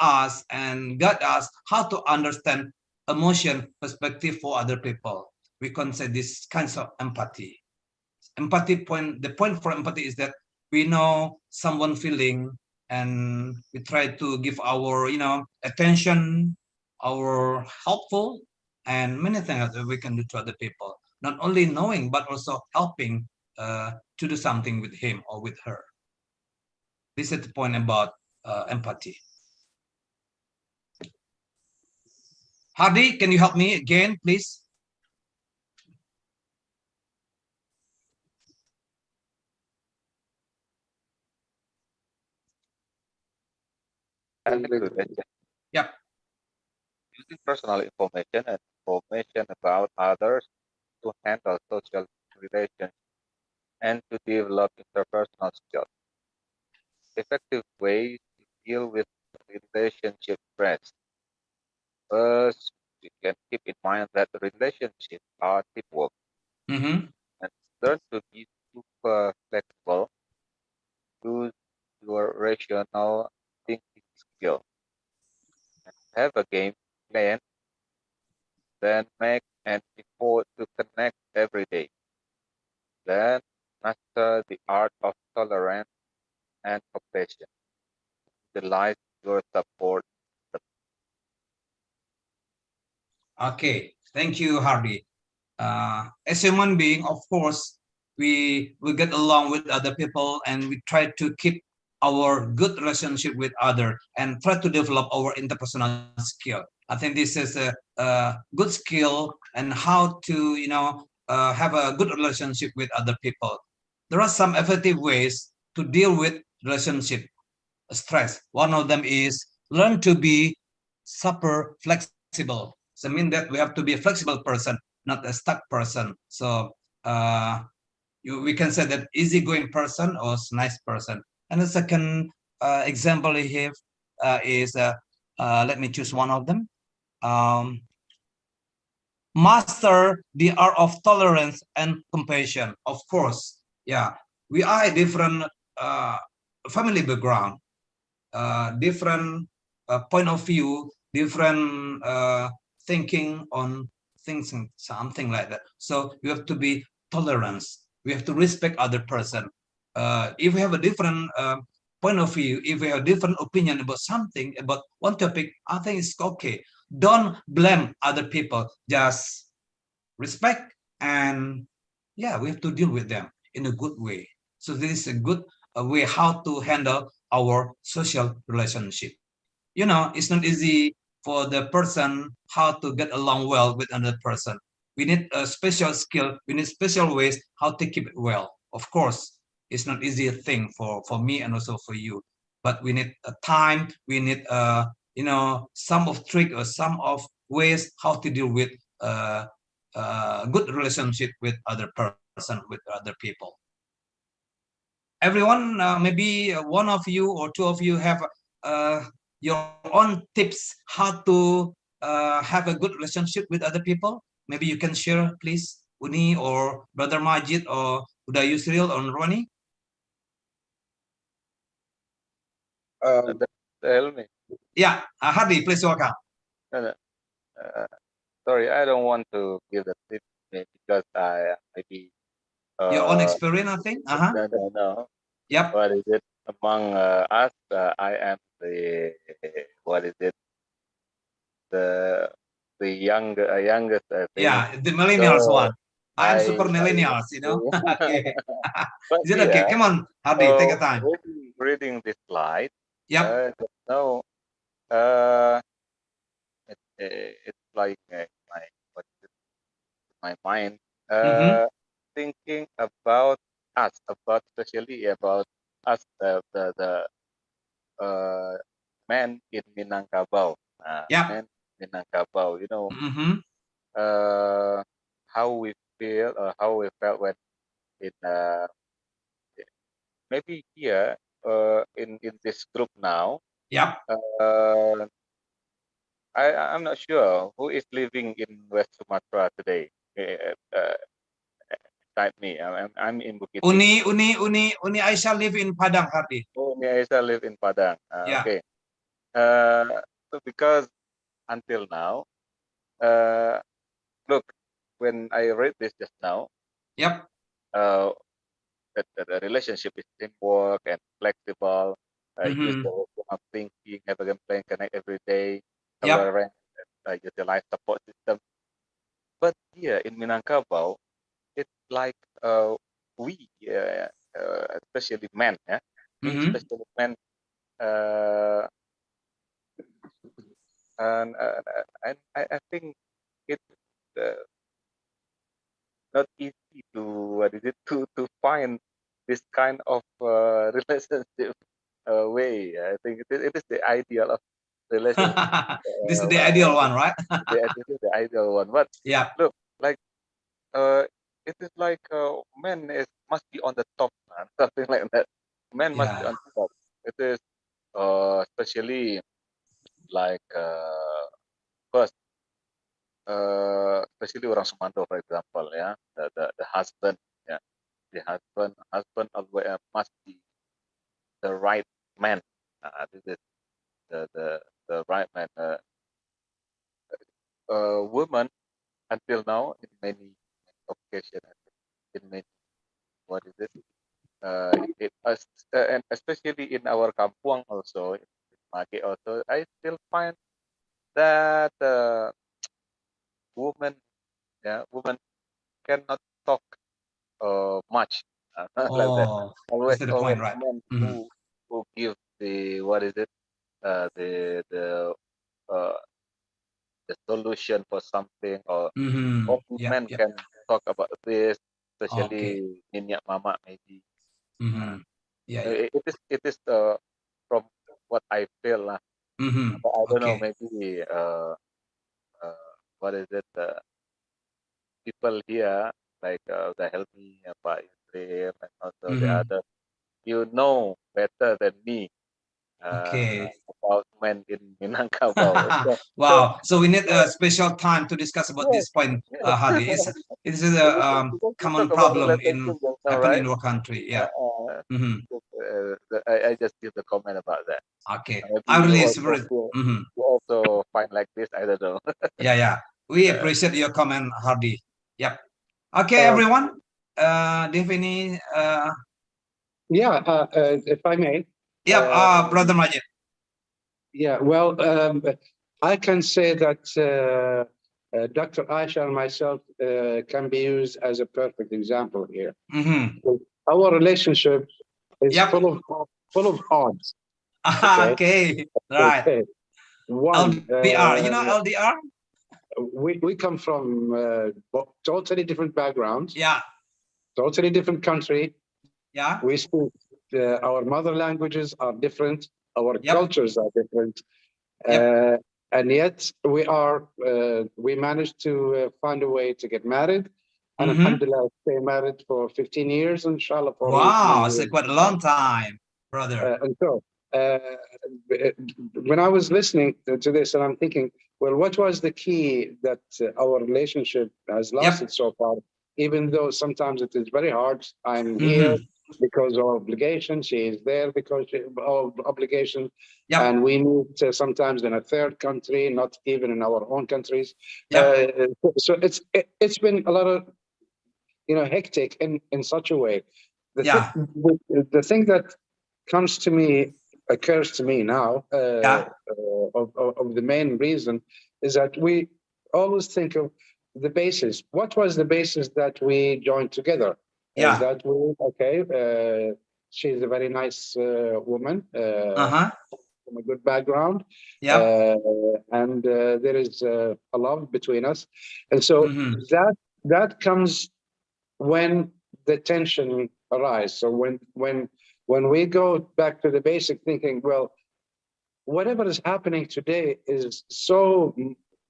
us and guide us how to understand emotion perspective for other people. We can say this kinds of empathy. The point for empathy is that we know someone feeling, and we try to give our attention, our helpful, and many things that we can do to other people, not only knowing but also helping to do something with him or with her. This is the point about empathy. Hardy, can you help me again, please? Yep. Using personal information and information about others to handle social relations and to develop interpersonal skills. Effective ways to deal with relationship stress. First, we can keep in mind that relationships are teamwork, and learn to be super flexible. Use your rational thinking skill. And have a game plan. Then make an effort to connect every day. Then master the art of tolerance and compassion. Utilize your support. Okay, thank you, Hardy. As human being, of course, we get along with other people, and we try to keep our good relationship with other and try to develop our interpersonal skill. I think this is a good skill and how to have a good relationship with other people. There are some effective ways to deal with relationship stress. One of them is learn to be super flexible. So I mean that we have to be a flexible person, not a stuck person. So we can say that easygoing person or nice person. And the second example here is let me choose one of them. Master the art of tolerance and compassion. Of course, yeah, we are a different family background, different point of view, different thinking on things and something like that. So you have to be tolerance. We have to respect other person. If we have a different point of view, if we have a different opinion about something, about one topic, I think it's okay. Don't blame other people. Just respect, and yeah, we have to deal with them in a good way. So this is a good way how to handle our social relationship. It's not easy for the person how to get along well with another person. We need a special skill. We need special ways how to keep it well. Of course, it's not easy thing for me and also for you. But we need a time. We need some of trick or some of ways how to deal with good relationship with other person, with other people. Everyone, maybe one of you or two of you have your own tips how to have a good relationship with other people. Maybe you can share, please, Uni or Brother Majid or Uda Yusril or Roni. Helmi. Yeah, Hadi, please welcome. Sorry, I don't want to give the tip because I maybe your own experience, I think. No. Yep. What is it among us? I am the what is it? The youngest. I think. Yeah, the millennials So one. I'm super millennials, Okay. But Is it okay? Come on, Hardy, take your time. Reading this slide. Yep. No. It's like my mind. Thinking about us, especially about us, the men in Minangkabau. Men in Minangkabau, how we feel or how we felt when in maybe here in this group now. Yep. I'm not sure who is living in West Sumatra today. Like me, I'm in Bukit Tinggi. Uni Aisyah live in Padang, Hardy. Oh, Uni Aisyah live in Padang. Yeah. Okay. So because until now, look, when I read this just now, yep, that the relationship is teamwork and flexible. Use the open of thinking, have a game plan, connect every day, tolerant, utilize support system. But here in Minangkabau, it's like we, especially men, we especially men, and I think it's not easy to to find this kind of relationship way. I think it is the ideal of relationship. This is the ideal one, right? This is the ideal one. But yeah, look, like it is like men must be on the top, something like that. Men must be on top. It is especially like first, especially orang Sumando, for example, the husband, the husband always must be the right man. This is the right man. Women until now in many occasions, in many what is it? And especially in our kampung also, in Mage also, I still find that women cannot talk much like that. Always, that's the point, right? men who give the what is it? Uh, the solution for something, or men can talk about this, especially Minyak Mama maybe. It is from what I feel lah. But I don't know, maybe what is it? People here like the Helmi, Pak Yusril, and also the other, you know better than me about men in Minangkabau. Wow, so we need a special time to discuss about this point, Hardy. It's a common problem in our country. Yeah. I just give the comment about that. Okay, I really you also find like this. I don't know. yeah. We appreciate your comment, Hardy. Yep. Okay, everyone. Do you have any? Yeah, if I may. Yeah, Brother Majid. Yeah, well, I can say that Dr. Aisha and myself can be used as a perfect example here. Our relationship is full of odds. Okay, right. Okay. One, LDR, you know LDR? We come from totally different backgrounds. Yeah. Totally different country. Yeah. We speak, our mother languages are different. Our cultures are different. And yet we managed to find a way to get married. And alhamdulillah, stay married for 15 years, inshallah. Wow, it's quite a long time, brother. And so, when I was listening to this, and I'm thinking, well, what was the key that our relationship has lasted so far? Even though sometimes it is very hard. I'm here because of obligation. She is there because of obligation. And we meet sometimes in a third country, not even in our own countries. So it's been a lot of hectic in such a way. The thing that occurs to me now of the main reason is that we always think of the basis. What was the basis that we joined together? Is that she's a very nice woman from a good background, and there is a love between us, and so that comes when the tension arises. So when we go back to the basic thinking, well, whatever is happening today is so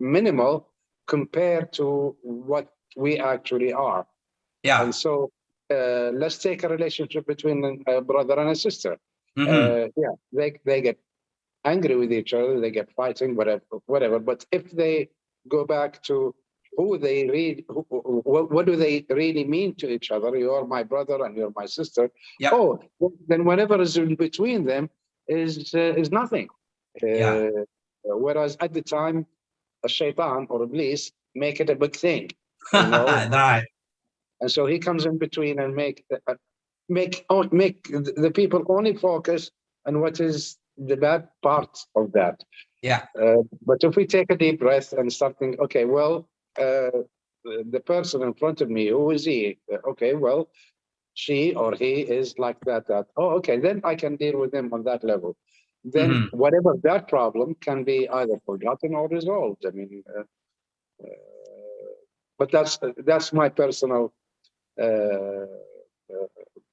minimal compared to what we actually are. And so let's take a relationship between a brother and a sister. They get angry with each other, they get fighting, whatever. But if they go back to who they really, what do they really mean to each other? You're my brother and you're my sister. Yep. Oh, then whatever is in between them is nothing. Whereas at the time, a shaitan or iblis make it a big thing, you know. Right. And so he comes in between and make the people only focus on what is the bad parts of that. Yeah. But if we take a deep breath and start thinking, okay, well, the person in front of me, who is he? Okay, well, she or he is like that. Oh, okay, then I can deal with them on that level. Then whatever that problem can be either forgotten or resolved. I mean, but that's my personal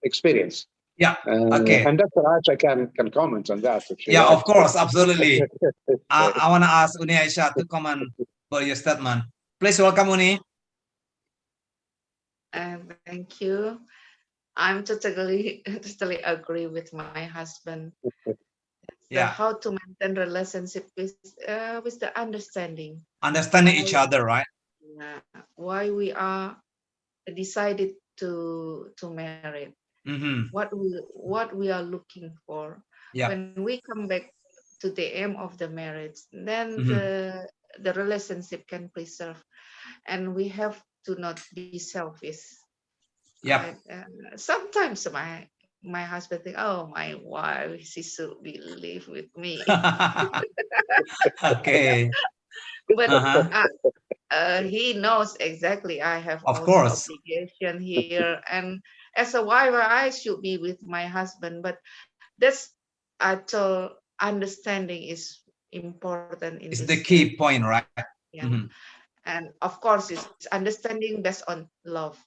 experience. Yeah. Okay. And Dr. Aisha can comment on that. If she Yeah, likes. of course, absolutely. I want to ask Uni Aisha to comment for your statement. Please welcome Uni. Thank you. I'm totally agree with my husband. Yeah. How to maintain relationship with the understanding. Understanding each other, right? Yeah. Why we are decided to marry. What we are looking for. Yeah. When we come back to the aim of the marriage, then the relationship can preserve, and we have to not be selfish. Yeah. Sometimes my husband think, oh, my wife, she should be live with me. Okay. But he knows exactly I have of also course obligation here, and as a wife I should be with my husband. But that's actual understanding is important in it's this the key point, right? Yeah. And of course it's understanding based on love.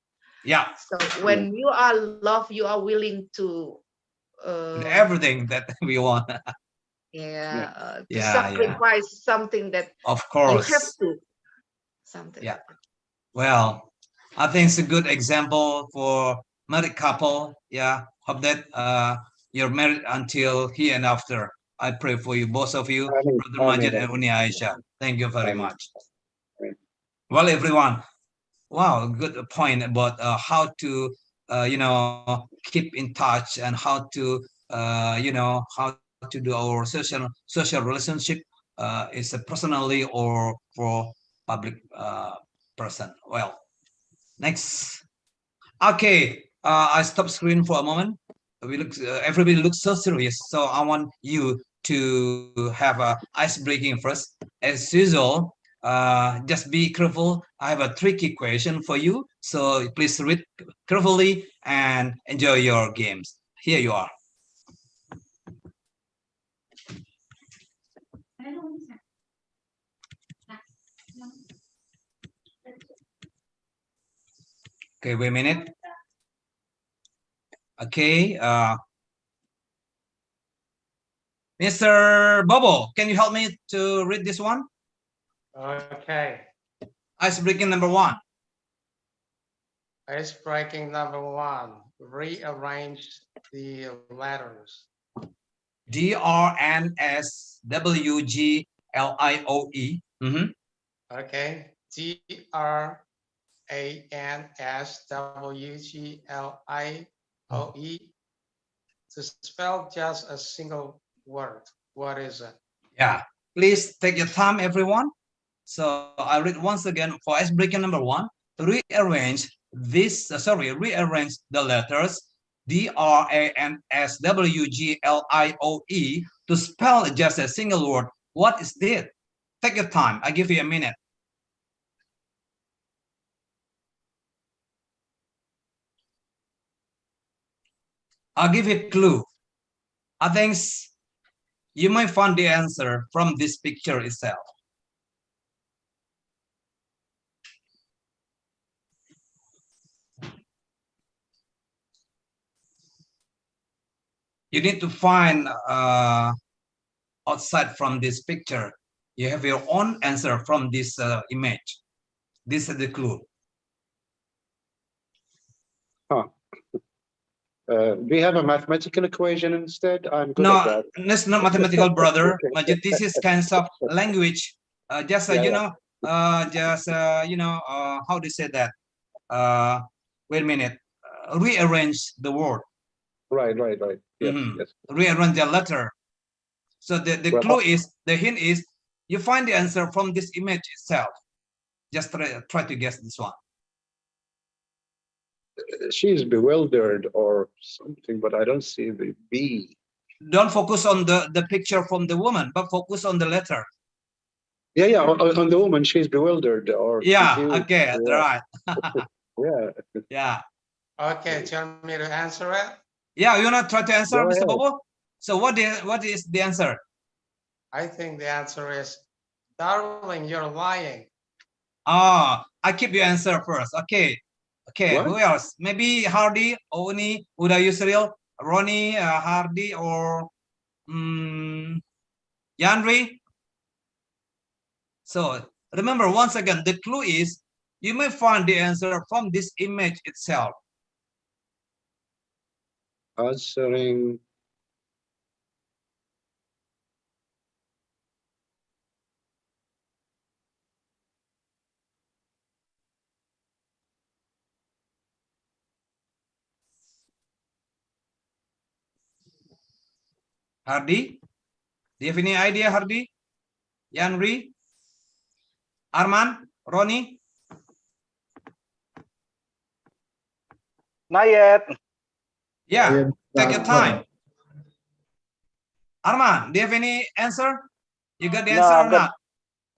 Yeah. So when you are love, you are willing to everything that we want. to sacrifice something that of course you have to something. Yeah. Well, I think it's a good example for married couple. Yeah. Hope that you're married until here and after. I pray for you, both of you, Brother Majid and Uni Aisha. Thank you very much. Well, everyone, wow, good point about how to keep in touch and how to how to do our social relationship is a personally or for public person. Well, next. Okay, I stop screen for a moment. We look, everybody looks so serious. So I want you to have a ice breaking first. As usual, just be careful. I have a tricky question for you. So please read carefully and enjoy your games. Here you are. Okay, wait a minute. Okay, Mr. Bobo, can you help me to read this one? Okay. Ice breaking number 1. Ice breaking number 1. Rearrange the letters. DRNSWGLIOE. Okay. DRANSWGLIOE. To spell just a single word. What is it? Yeah. Please take your time, everyone. So I read once again for ice breaking number 1. Rearrange rearrange the letters DRANSWGLIOE to spell just a single word. What is it? Take your time. I give you a minute. I'll give you a clue. I think you might find the answer from this picture itself. You need to find outside from this picture. You have your own answer from this image. This is the clue. Huh. Do we have a mathematical equation instead? I'm good at No, that. that's not mathematical, brother. Majid, this is kinds of language. Just Yeah, you yeah. know, how do you say that? Wait a minute. Rearrange the word. Right. Yes, yes. Rearrange the letter. So the Well, clue is, the hint is, you find the answer from this image itself. Just try to guess this one. she's bewildered or something, but I don't see the B. Don't focus on the picture from the woman, but focus on the letter. Yeah. On the woman, she's bewildered or Yeah. confused. Okay. Yeah. Right. Yeah. Yeah. Okay, tell me to answer it. Yeah. You wanna try to answer, Go Mr. ahead. Bobo? So what is the answer? I think the answer is, darling, you're lying. Ah, I keep your answer first. Okay. What? Who else? Maybe Hardy, Oni, Uda Yusril, Ronnie, Hardy, or Yandri. So remember, once again, the clue is you may find the answer from this image itself. Answering. Hardy, do you have any idea, Hardy? Yanri, Arman, Ronnie? Not yet. Yeah, take your time. Arman, do you have any answer? You got the answer or not?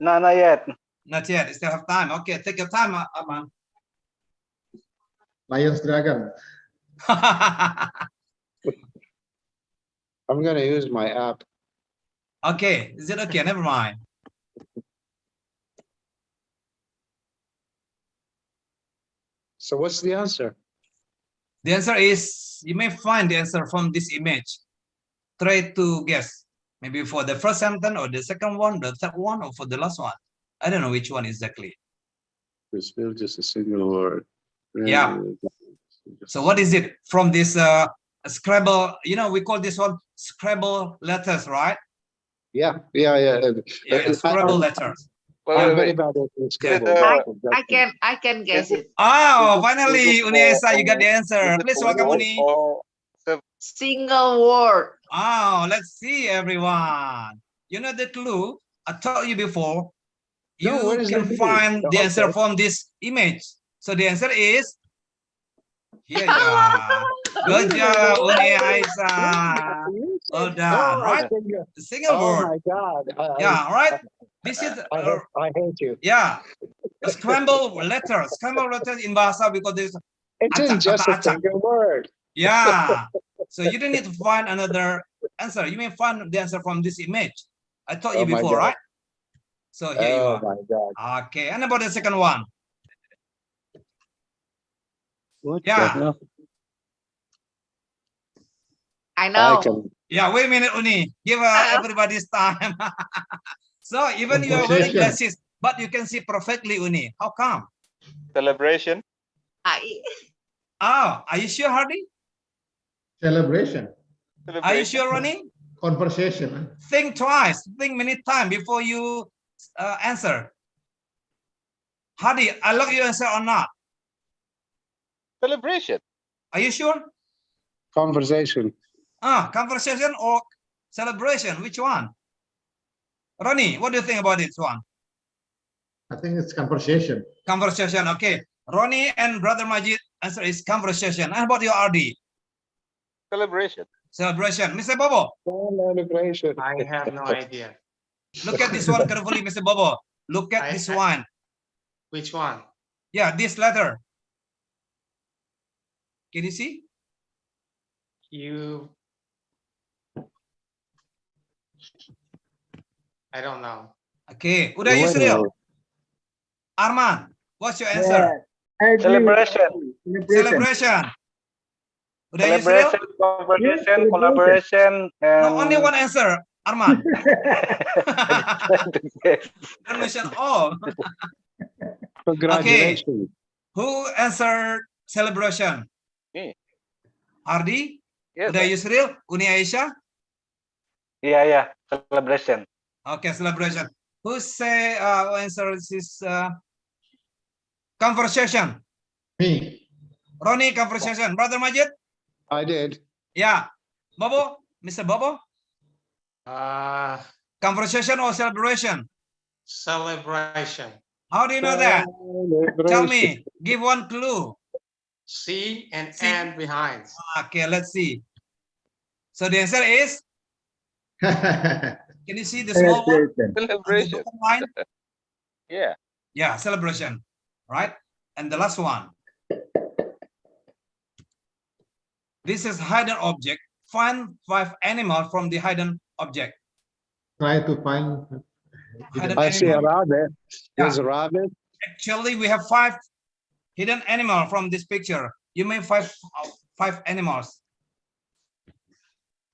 No, not yet. Not yet. You still have time. Okay, take your time, Arman. Lion's Dragon. I'm gonna use my app. Okay, is it okay? Never mind. So what's the answer? The answer is, you may find the answer from this image. Try to guess. Maybe for the first sentence or the second one, the third one, or for the last one. I don't know which one exactly. It's still just a single word. Yeah. So what is it from this Scrabble? You know, we call this one Scrabble letters, right? Yeah. Scrabble letters. I'm very bad at Scrabble. I can guess it. Oh, finally, Uniesa, you got the answer. Please welcome Uni. Single word. Oh, let's see, everyone. You know the clue? I told you before. You can find the answer from this image. So the answer is here you are. Good job, Uni Aisa. Well done, right? The single word. Oh my God. Yeah, right. This is I hate you. Yeah. A scrambled letter. Scrambled letters in Bahasa because there's it isn't just a single word. Yeah. So you don't need to find another answer. You may find the answer from this image. I told you before, right? So here you are. Oh my God. Okay. And about the second one? What? Yeah. I know. Yeah, wait a minute, Uni. Give everybody's time. So even you are wearing glasses, but you can see perfectly, Uni. How come? Celebration. Oh, are you sure, Hardy? Celebration. Are you sure, Ronnie? Conversation. Think twice. Think many times before you answer. Hardy, I love your answer or not? Celebration. Are you sure? Conversation. Conversation or celebration? Which one? Ronnie, what do you think about this one? I think it's conversation. Conversation, okay. Ronnie and Brother Majid, answer is conversation. How about your RD? Celebration. Celebration. Mr. Bobo? Celebration. I have no idea. Look at this one carefully, Mr. Bobo. Look at this one. Which one? Yeah, this letter. Can you see? I don't know. Okay, Uda Yusril. Arman, what's your answer? Celebration. Celebration. Uda Celebration, Yusril? conversation, collaboration, and No, only one answer, Arman. Don't mention all. Congratulations. Okay. Who answered celebration? Me. Hardy? Yes, Udah Yusril? Uni Aisyah? Yeah, celebration. Okay, celebration. Who say who answers this conversation? Me. Ronnie, conversation. Brother Majid? I did. Yeah. Bobo? Mr. Bobo? Conversation or celebration? Celebration. How do you know that? Tell me. Give one clue. C and C. N behind. Okay, let's see. So the answer is? Can you see the small one? Celebration. Line? Yeah. Yeah, celebration. Right? And the last one. This is hidden object. Find 5 animals from the hidden object. Try to find Hidden I see a animal. rabbit. There's Yeah. a rabbit. Actually, we have 5 hidden animals from this picture. You may find 5 animals.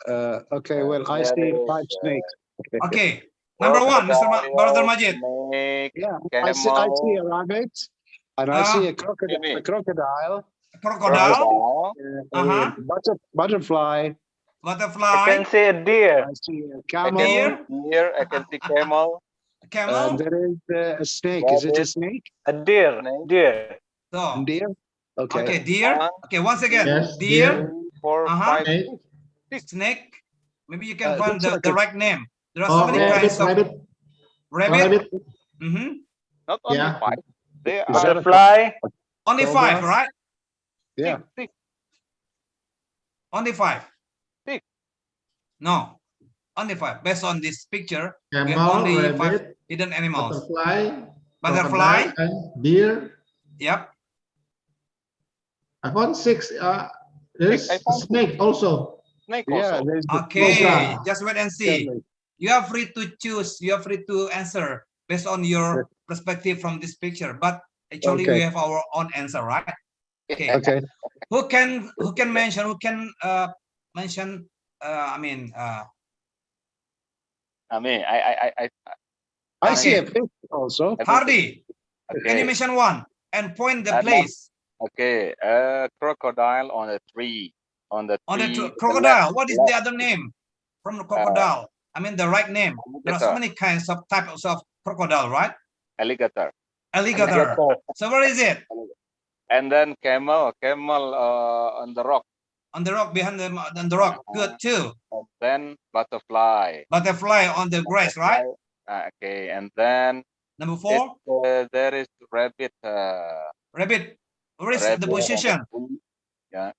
Okay, well, I see 5 snakes. Okay. Number 1, Mr. Brother Majid. Snake, Yeah, camel, I see a rabbit, and I see a crocodile. Crocodile. Butterfly. Butterfly. I can see a deer. I see a I camel. can see deer, I can see camel. Camel. There is a snake. Is it a snake? A deer. Deer. So, Deer. Okay. okay, deer. Okay, once again, Yes, deer. 4, 5, Snake. Maybe you can find looks like the a- right name. There are so many kinds of rabbit. not only Yeah. 5. They are Butterfly. Only Cobra. 5, right? Yeah. 6. Only 5. 6. No, only 5. Based on this picture, we have Camel, only 5 rabbit, hidden animals. butterfly, Butterfly. crocodile, and deer. Yep. I found 6. There's I a found snake also. Snake Yeah. also. There's the Okay, Cobra. just wait and see. You are free to choose. You are free to answer based on your perspective from this picture. But actually, we Okay. have our own answer, right? Okay. Okay. Who can mention? Who can mention? I mean, I mean, I see Okay. a fish also. Hardy. Can you okay. mention one and point the And place Okay, a crocodile on a tree. On the on the tree. crocodile? What is the left, other name from the crocodile? I mean, the right name. There are so many kinds of types of crocodile, right? alligator. Alligator. So where is it? And then camel on the rock. On the rock, behind on the rock. Good too. And then butterfly. Butterfly on the grass, right? Okay, and then Number 4, there is rabbit. rabbit. Where is Rabbit the on the position? tree. Yeah,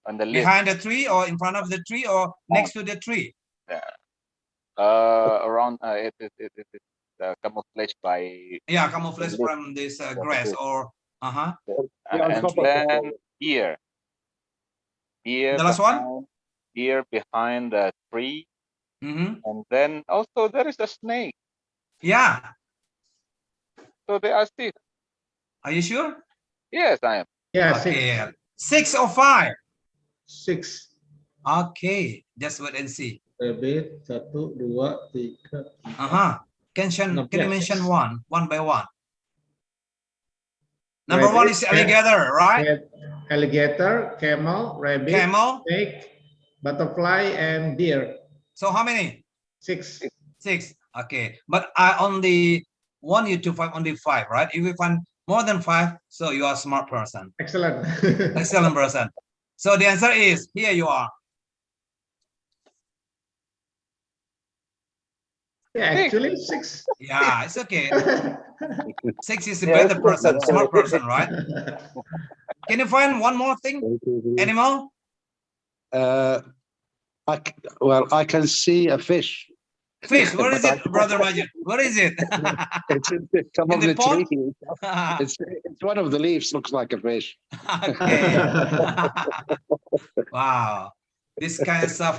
on the left. Behind the tree or in front of the tree or next to the tree? Around it is camouflaged by. Yeah, camouflage from this grass or And then here. Here the last one. Here behind the tree. Mm-hmm. And then also there is a snake. Yeah. So they are 6. Are you sure? Yes, I am. Yeah, Okay. 6 or 5? 6. Okay. Just wait and see. Rabbit, 1, 2, 3. Can you Yeah, mention 6. one by one? Number Rabbit, 1 is alligator, right? Alligator, camel, rabbit, Camel. snake, butterfly, and deer. So how many? 6. 6. Okay. But I only want you to find only 5, right? If you find more than 5, so you are a smart person. Excellent. Excellent person. So the answer is, here you are. Yeah, actually 6. Yeah, it's okay. 6 is a better person, smart person, right? Can you find one more thing? Animal? I can see a fish. Fish, where is it, Brother Majid? Where is it? It's in the top In of the the pond? tree. It's one of the leaves. Looks like a fish. Okay. Wow. This kind of stuff,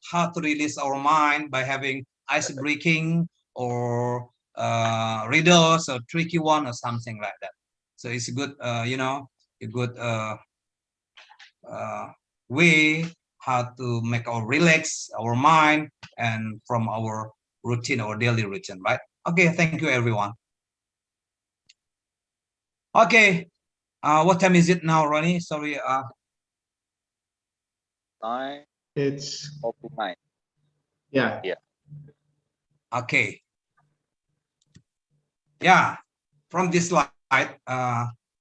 how to release our mind by having ice breaking or riddles or tricky one or something like that. So it's a good, a good way how to make our relax our mind and from our routine or daily routine, right? Okay, thank you everyone. Okay, what time is it now, Ronnie? Sorry. 9, It's 49. yeah. Yeah. Okay. Yeah. From this slide,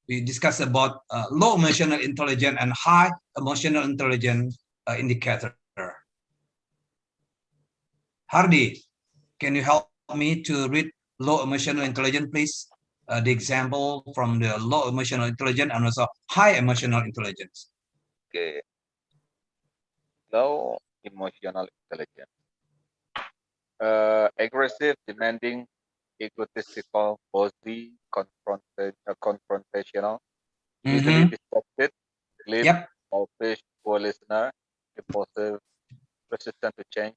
we discussed about low emotional intelligence and high emotional intelligence indicator. Hardy, can you help me to read low emotional intelligence, please? The example from the low emotional intelligence and also high emotional intelligence. Okay. Low emotional intelligence. Aggressive, demanding, egotistical, bossy, confrontational, easily distracted, glib, selfish, poor listener, impulsive, resistant to change,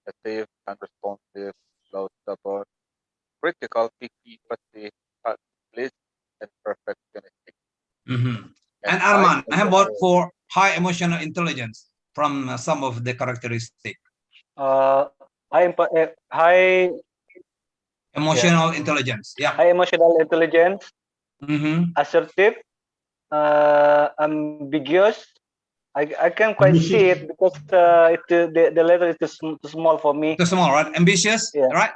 passive, unresponsive, slow, stubborn, critical, picky, passive, pleased, and perfectionistic. And Arman, how about for high emotional intelligence from some of the characteristics? High emotional intelligence. Yeah. High emotional intelligence, assertive, ambiguous. I can't quite see it because the letter is too small for me. Too small, right? Ambitious, right?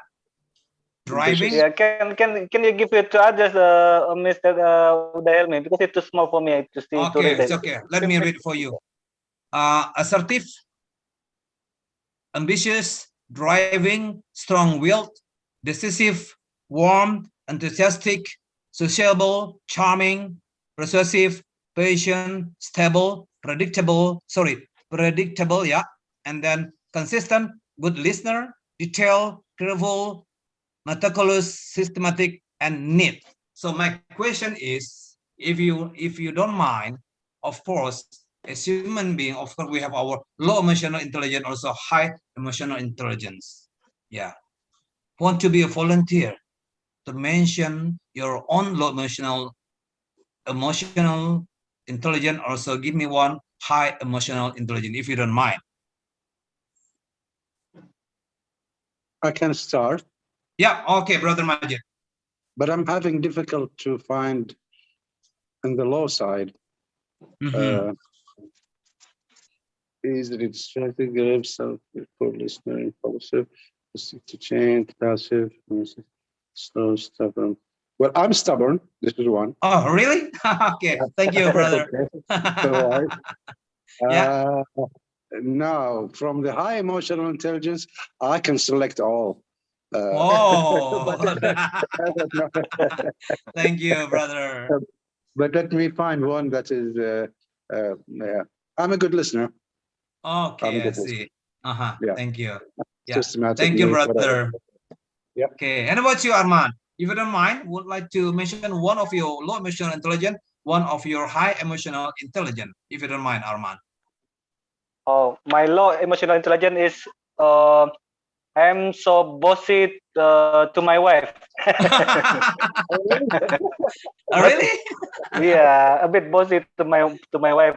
Driving. Yeah, can you give it to others, Mr. Helmi, because it's too small for me to see. Okay, it's okay. Let me read for you. Assertive, ambitious, driving, strong-willed, decisive, warm, enthusiastic, sociable, charming, persuasive, patient, stable, predictable, yeah, and then consistent, good listener, detailed, careful, meticulous, systematic, and neat. So my question is, if you don't mind, of course, as human being, of course, we have our low emotional intelligence, also high emotional intelligence. Yeah. Want to be a volunteer to mention your own low emotional intelligence, also give me one high emotional intelligence, if you don't mind. I can start. Yeah, okay, Brother Majid. But I'm having difficult to find in the low side. Easily distracted, grave, self-poor listener, impulsive, to change, passive, slow, stubborn. Well, I'm stubborn. This is one. Oh, really? Okay. Thank you, brother. Right. Yeah. Now, from the high emotional intelligence, I can select all. Thank you, brother. But let me find one that is, yeah. I'm a good listener. Okay, I see. Yeah. Thank you. Yeah. Systematic. Thank you, brother. Yeah. Okay. And about you, Arman? If you don't mind, would like to mention one of your low emotional intelligence, one of your high emotional intelligence, if you don't mind, Arman. Oh, my low emotional intelligence is I'm so bossy to my wife. Really? Yeah, a bit bossy to my wife.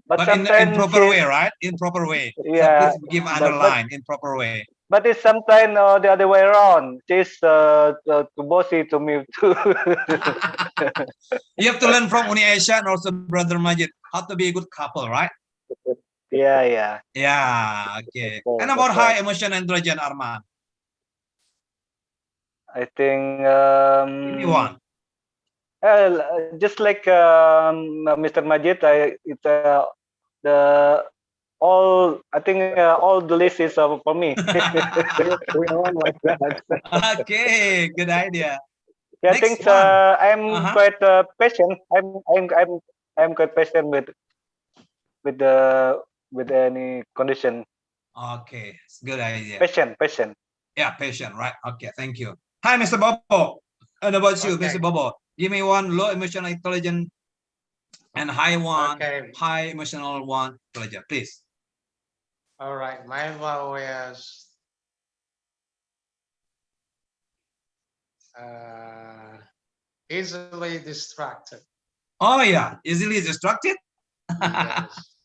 But in sometimes proper way, right? In proper way. Yeah. So please give underline in proper way. But it's sometimes the other way around. She's too bossy to me too. You have to learn from Uni Asia and also Brother Majid how to be a good couple, right? Yeah. Yeah, okay. And about high emotional intelligence, Arman? I think Give me one. Just like Mr. Majid, I think all the list is for me. We all like that. Okay, good idea. Yeah, I think I'm quite patient. I'm quite patient with any condition. Okay, it's good idea. Patient. Yeah, patient, right? Okay, thank you. Hi, Mr. Bobo. And about you, Mr. Bobo? Give me one low emotional intelligence and high one, high emotional one intelligence, please. All right, my low is easily distracted. Oh yeah, easily distracted. Yes.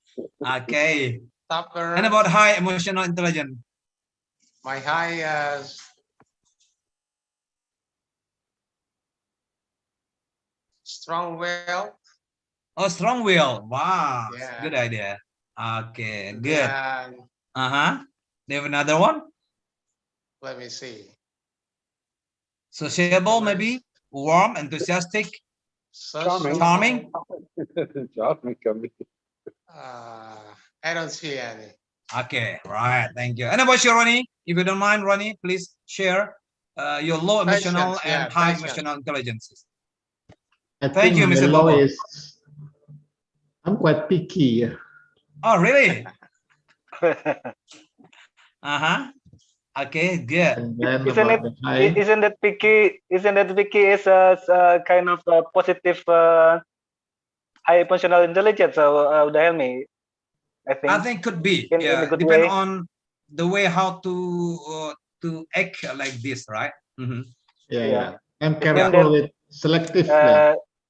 Okay. Stubborn. And about high emotional intelligence? My high is strong-willed. Oh, strong will. Wow, Yeah. good idea. Okay, good. And Do you have another one? let me see. Sociable, maybe? Warm, enthusiastic, Social. charming? Charming can be. I don't see any. Okay, right. Thank you. And about you, Ronnie? If you don't mind, Ronnie, please share your low emotional and high emotional intelligences. I Thank think you, my Mr. low Bobo. is I'm quite picky. Oh, really? Okay, good. And then Isn't about it? the high, Isn't that picky? Isn't that picky is a kind of positive high emotional intelligence? The Helmi, I think could be. in a Yeah, good depend way. on the way how to act like this, right? yeah. I'm It means careful that with selective.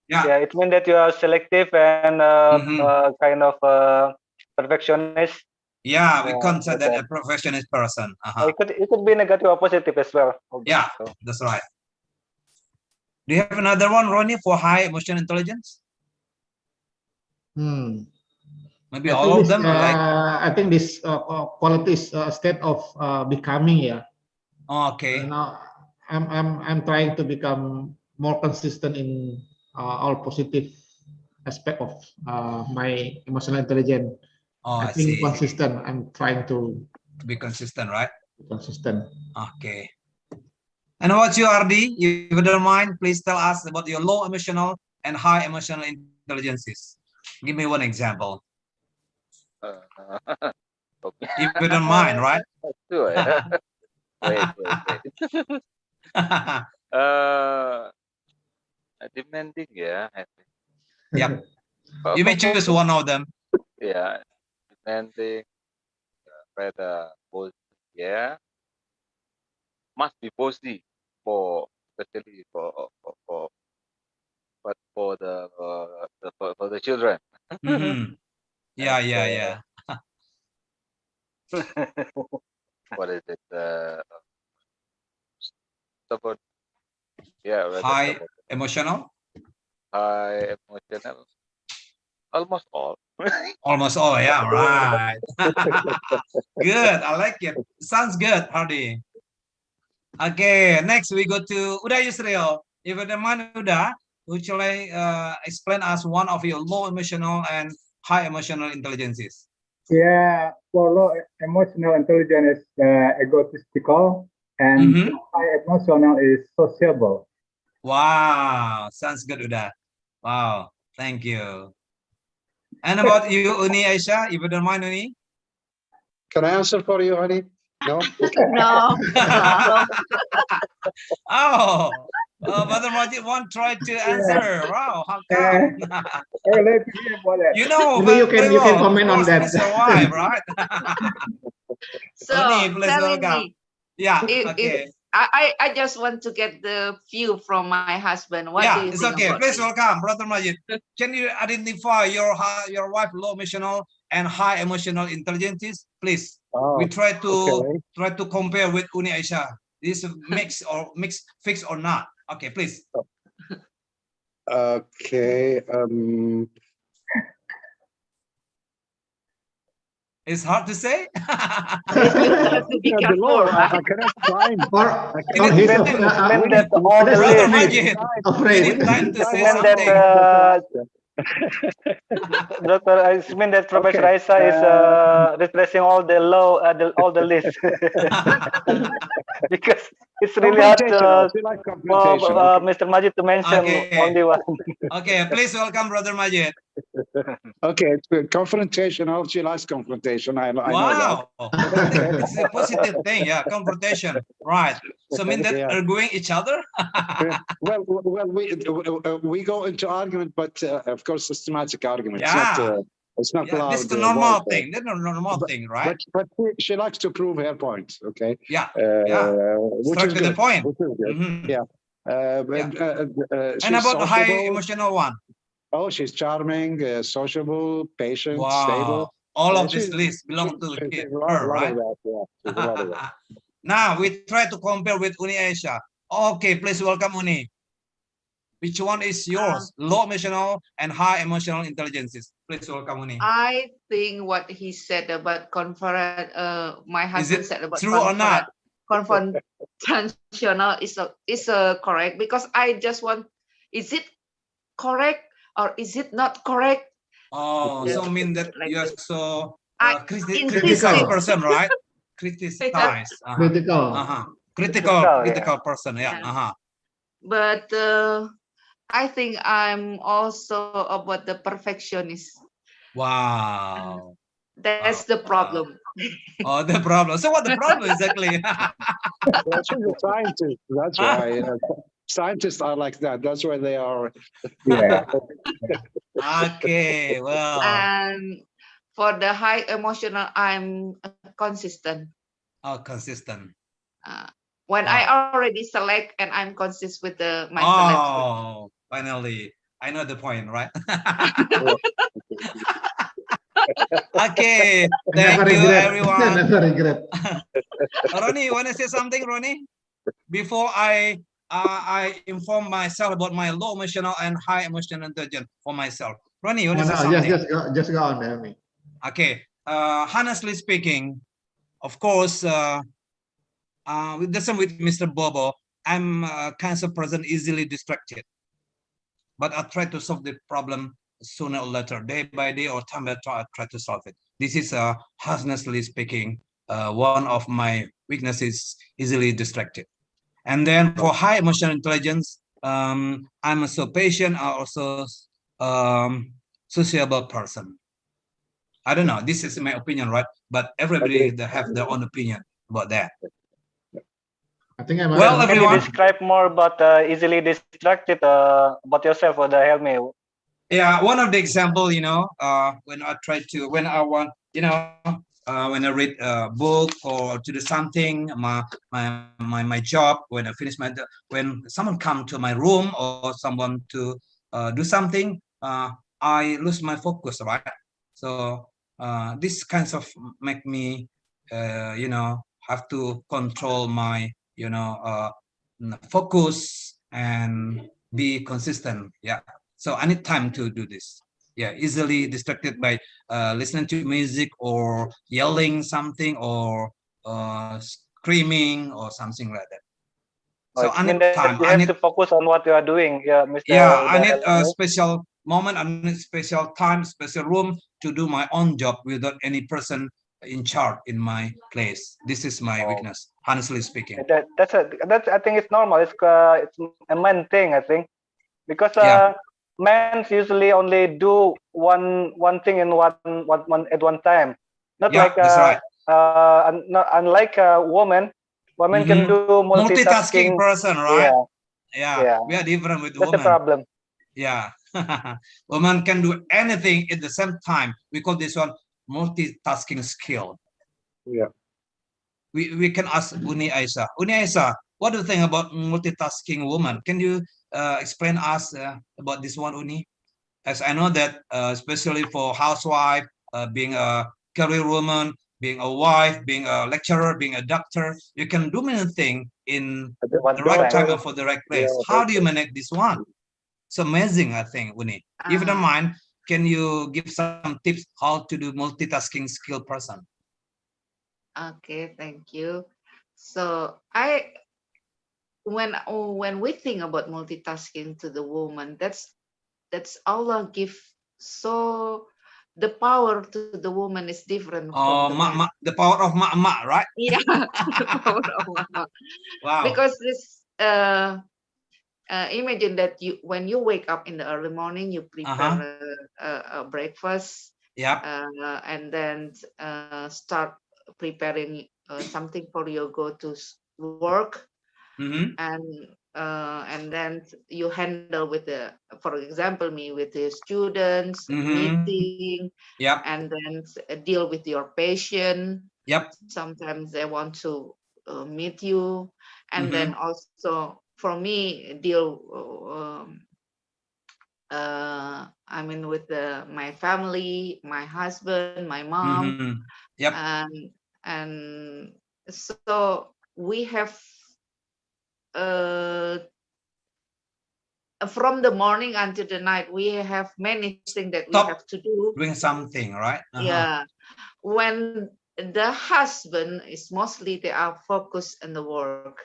Yeah. it means that you are selective and kind of perfectionist. Yeah, we Yeah, consider that okay. a professionist person. It could be negative or positive as well. Yeah, that's right. Do you have another one, Ronnie, for high emotional intelligence? Maybe all of them are like. I think this quality is a state of becoming. Yeah. Okay. Now I'm trying to become more consistent in all positive aspect of my emotional intelligence. Oh, I I think see. consistent. I'm trying to be consistent, right? Consistent. Okay. And about you, RD? If you don't mind, please tell us about your low emotional and high emotional intelligences. Give me one example. Okay. If you don't mind, right? Sure. Wait. Demanding, yeah. I think. Yep. You may choose one of them. Yeah, demanding, rather bossy. Yeah, must be bossy for especially for the children. Yeah, And, yeah. what is it? Stubborn. Yeah, rather High stubborn. emotional? High emotional. Almost all. Almost all, yeah, right. Good, I like it. Sounds good, Hardy. Okay, next we go to Uda Yusril. If you don't mind, Uda, would you like explain us one of your low emotional and high emotional intelligences? Yeah, for low emotional intelligence is egotistical, and high emotional is sociable. Wow, sounds good, Uda. Wow, thank you. And about you, Uni Aisha, if you don't mind, Uni? Can I answer for you, honey? No? Okay. No. Oh, Brother Majid won't try to answer. Wow, how come? You know, Maybe you can comment on that. It's your wife, right? So Uni, please tell welcome. me. Yeah, If okay. I just want to get the view from my husband. What do you It's think okay. about Please it? welcome, Brother Majid. Can you identify your wife low emotional and high emotional intelligences? Please. We try to compare with Uni Aisha. This mix fix or not? Okay, please. Okay. It's hard to say. You have to be careful, right? I cannot find. Or he's that all the Brother list. Majid, we need time to say something. Doctor, I mean that Professor Raisa is replacing all the all the lists because it's really hard for Mr. Majid to mention only one. Okay, please welcome Brother Majid. Okay, it's confrontational. She likes confrontation. I know that. It's a positive thing, yeah. Confrontation, right? So mean that arguing each other. well, we go into argument, but of course, systematic argument. Yeah. It's not loud. This is the normal thing. That's a normal thing, right? But she likes to prove her point. Okay. Yeah. Which is to good. the point. Which is good. Yeah. And about the high emotional one. Oh, she's charming, sociable, patient, stable. All of this list belong to her, right? Now we try to compare with Uni Aisha. Okay, please welcome Uni. Which one is yours? Low emotional and high emotional intelligences. Please welcome Uni. I think what he said about my husband said about true or not? Confrontational is correct, because I just want, is it correct or is it not correct? Oh, so mean that like you're this. so Insisted. criticized person, right? Criticize. Critical. Critical person. Yeah. But I think I'm also about the perfectionist. Wow. That's the problem. Oh, the problem. So what the problem exactly? That's from the scientists. That's why scientists are like that. That's why they are. Yeah. Okay. Well. And for the high emotional, I'm consistent. Oh, consistent. When I already select and I'm consistent with my selection. Oh, finally, I know the point, right? Okay, thank you, everyone. Never regret. Ronnie, you want to say something, Ronnie? Before I inform myself about my low emotional and high emotional intelligence for myself. Ronnie, you want to say something? Just go on, Helmi. Okay. Honestly speaking, of course, with the same with Mr. Bobo, I'm a kind of person easily distracted. But I try to solve the problem sooner or later, day by day or time by time. I try to solve it. This is, honestly speaking, one of my weaknesses, easily distracted. And then for high emotional intelligence, I'm a so patient, I'm also sociable person. I don't know. This is my opinion, right? But everybody they have their own opinion about that. I think I'm well, everyone. Can you describe more about easily distracted about yourself or the Helmi? Yeah, one of the example, when I try to, when I want, when I read a book or to do something, my job, when I finish when someone come to my room or someone to do something, I lose my focus, right? So this kinds of make me, have to control my, focus and be consistent. Yeah. So I need time to do this. Yeah, easily distracted by listening to music or yelling something or screaming or something like that. So I need time. You have to focus on what you are doing. Yeah, Mr. Yeah, I need a special moment. I need special time, special room to do my own job without any person in charge in my place. This is my weakness, honestly speaking. That's I think it's normal. It's a man thing, I think, because men usually only do one thing in one at one time. Not like that's right. Unlike a woman can do multitasking person, right? Yeah. We are different with That's women. the problem. Yeah. Woman can do anything at the same time. We call this one multitasking skill. Yeah. We can ask Uni Aisa. Uni Aisa, what do you think about multitasking woman? Can you explain us about this one, Uni? As I know that especially for housewife, being a career woman, being a wife, being a lecturer, being a doctor, you can do many things in the right time and for the right place. How do you manage this one? It's amazing, I think, Uni. If you don't mind, can you give some tips how to do multitasking skill person? Okay, thank you. So when we think about multitasking to the woman, that's Allah give, so the power to the woman is different from the man. The power of ma, right? Yeah, the power of ma. Wow. Because this imagine that when you wake up in the early morning, you prepare a breakfast. Yep. And then start preparing something for you go to work. And then you handle with for example, me with the students, meeting, and then deal with your patient. Sometimes they want to meet you, and then also for me deal with my family, my husband, my mom. And so we have from the morning until the night, we have many things that we have to do. Doing something, right? Yeah. When the husband is mostly they are focused on the work,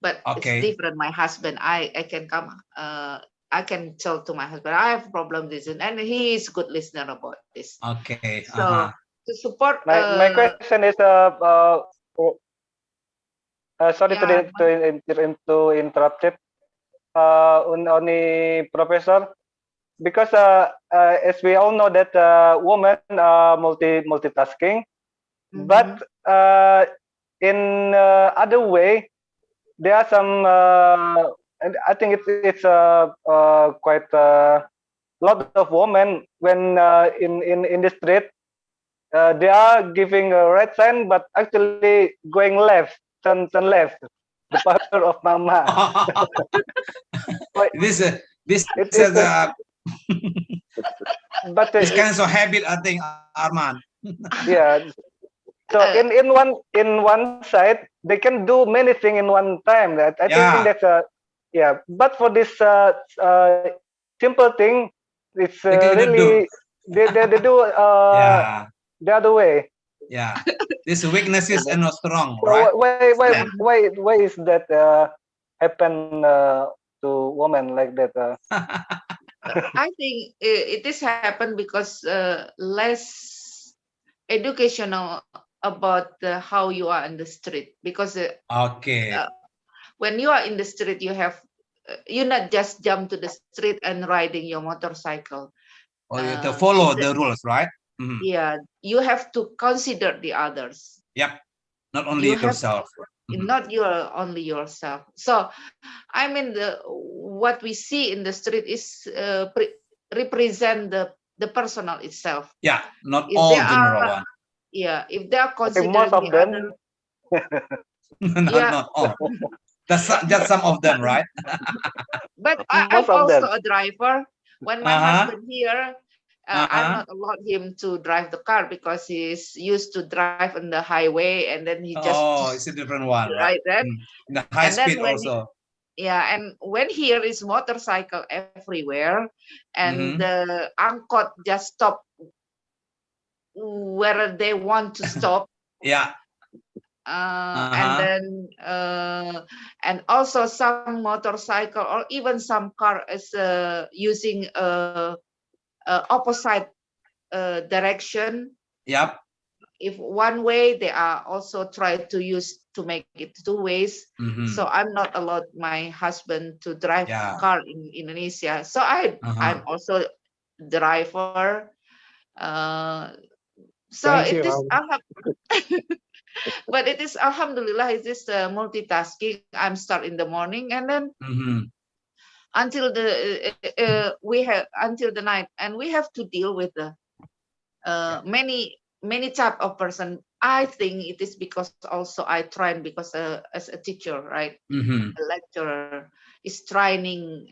but it's different. My husband, I can come, I can tell to my husband, I have problem with this, and he is good listener about this. Okay. So to support. My question is sorry to interrupt it. Only Professor, because as we all know that women are multitasking, but in other way there are some and I think it's quite a lot of women when in the street they are giving a right sign but actually going left, turn left, the power of mama. this but this kind of habit, I think, Arman. Yeah. So in one side they can do many things in one time. That I think that's yeah. But for this simple thing, it's really they do the other way. Yeah, this weaknesses are not strong, So right? why is that happen to women like that? I think it is happen because less educational about how you are in the street. Because when you are in the street, you have you not just jump to the street and riding your motorcycle. Or you have to follow the rules, right? Yeah, you have to consider the others. Yep, not only yourself. Not only yourself. So, I mean, what we see in the street is represent the personal itself. Yeah, not all general one. Yeah, if they are considering most of them. Not all. Just some of them, right? But I'm also a driver. When my husband here, I'm not allowed him to drive the car because he's used to drive on the highway, and then he just it's a different one, right? The high speed also. Yeah, and when here is motorcycle everywhere, and the angkot just stop where they want to stop. Yeah. And then and also some motorcycle or even some car is using opposite direction. Yep. If one way, they are also try to use to make it two ways. So I'm not allowed my husband to drive car in Indonesia. So I'm also driver. So it is but it is alhamdulillah, it is multitasking. I'm start in the morning and then until until the night, and we have to deal with the many type of person. I think it is because also I train because as a teacher, right? A lecturer is training.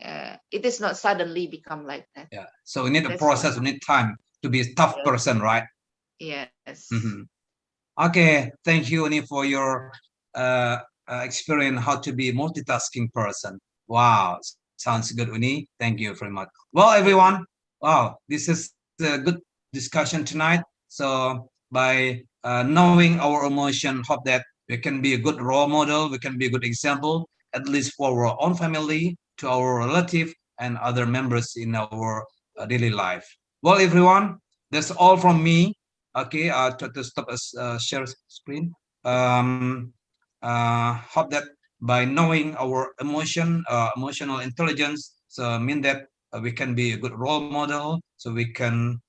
It is not suddenly become like that. Yeah. So we need a process. We need time to be a tough person, right? Yes. Okay. Thank you, Uni, for your experience how to be a multitasking person. Wow. Sounds good, Uni. Thank you very much. Well, everyone. Wow. This is a good discussion tonight. So by knowing our emotion, hope that we can be a good role model, we can be a good example, at least for our own family, to our relative and other members in our daily life. Well, everyone, that's all from me. Okay, to stop us share screen. Hope that by knowing our emotional intelligence, so mean that we can be a good role model, so we can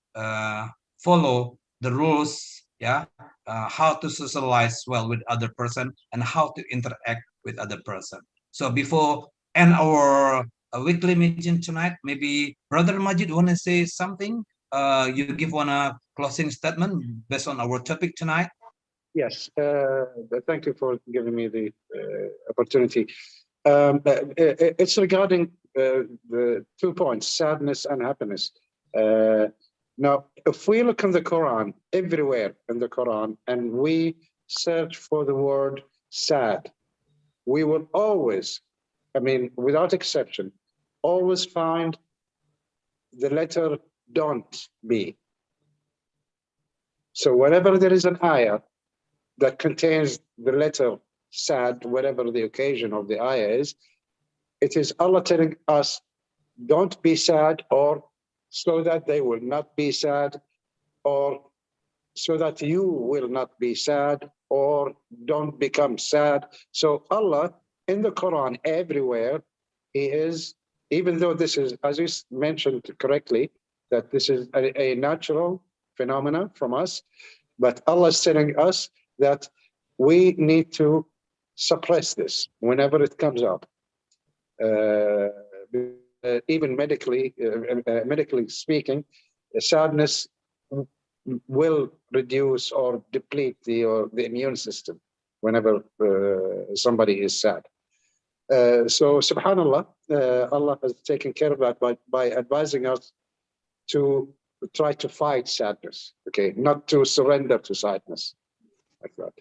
follow the rules, how to socialize well with other person and how to interact with other person. So before end our weekly meeting tonight, maybe Brother Majid want to say something? You give one closing statement based on our topic tonight. Yes, thank you for giving me the opportunity. It's regarding the 2 points, sadness and happiness. Now, if we look in the Quran, everywhere in the Quran, and we search for the word sad, we will always, I mean, without exception, always find the letter don't be. So whenever there is an ayah that contains the letter sad, whatever the occasion of the ayah is, it is Allah telling us, don't be sad, or so that they will not be sad, or so that you will not be sad, or don't become sad. So Allah in the Quran everywhere, He is, even though this is, as you mentioned correctly, that this is a natural phenomena from us, but Allah is telling us that we need to suppress this whenever it comes up. Even medically speaking, sadness will reduce or deplete the immune system whenever somebody is sad. So subhanallah, Allah has taken care of that by advising us to try to fight sadness, okay, not to surrender to sadness like that.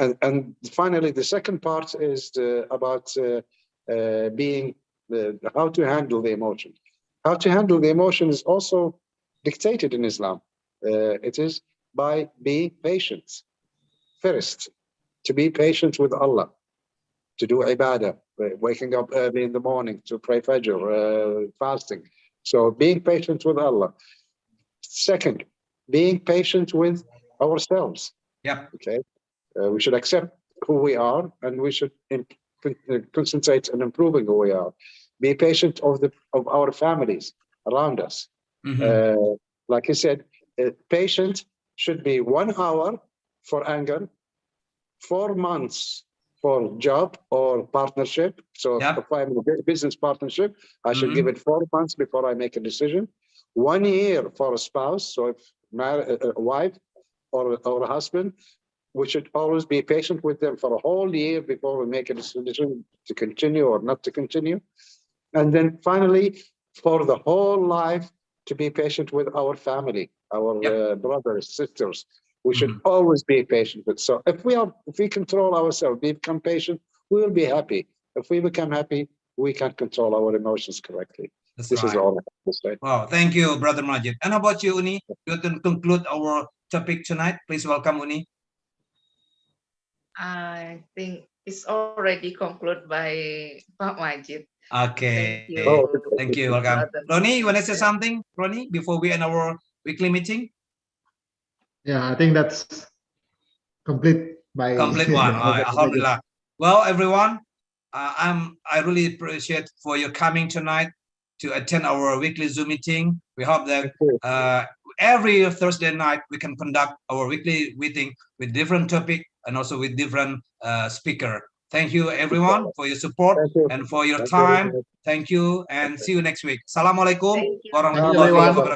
And finally, the second part is about being how to handle the emotion. How to handle the emotion is also dictated in Islam. It is by being patient. First, to be patient with Allah, to do ibadah, waking up early in the morning to pray Fajr, fasting. So being patient with Allah. Second, being patient with ourselves. Yeah. Okay. We should accept who we are, and we should concentrate on improving who we are. Be patient of our families around us. Like I said, patient should be 1 hour for anger, 4 months for job or partnership. So if I'm in a business partnership, I should give it 4 months before I make a decision. 1 year for a spouse. So if a wife or a husband, we should always be patient with them for a whole year before we make a decision to continue or not to continue. And then finally, for the whole life, to be patient with our family, our brothers, sisters. We should always be patient with. So if we control ourselves, we become patient, we will be happy. If we become happy, we can control our emotions correctly. This is all I have to say. Wow, thank you, Brother Majid. And how about you, Uni? You can conclude our topic tonight. Please welcome Uni. I think it's already concluded by Pak Majid. Okay. Thank you. Thank you. Welcome. Ronnie, you want to say something, Ronnie, before we end our weekly meeting? Yeah, I think that's complete by complete one. Alhamdulillah. Well, everyone, I really appreciate for you coming tonight to attend our weekly Zoom meeting. We hope that every Thursday night we can conduct our weekly meeting with different topic and also with different speaker. Thank you, everyone, for your support and for your time. Thank you, and see you next week. Assalamualaikum warahmatullahi wabarakatuh.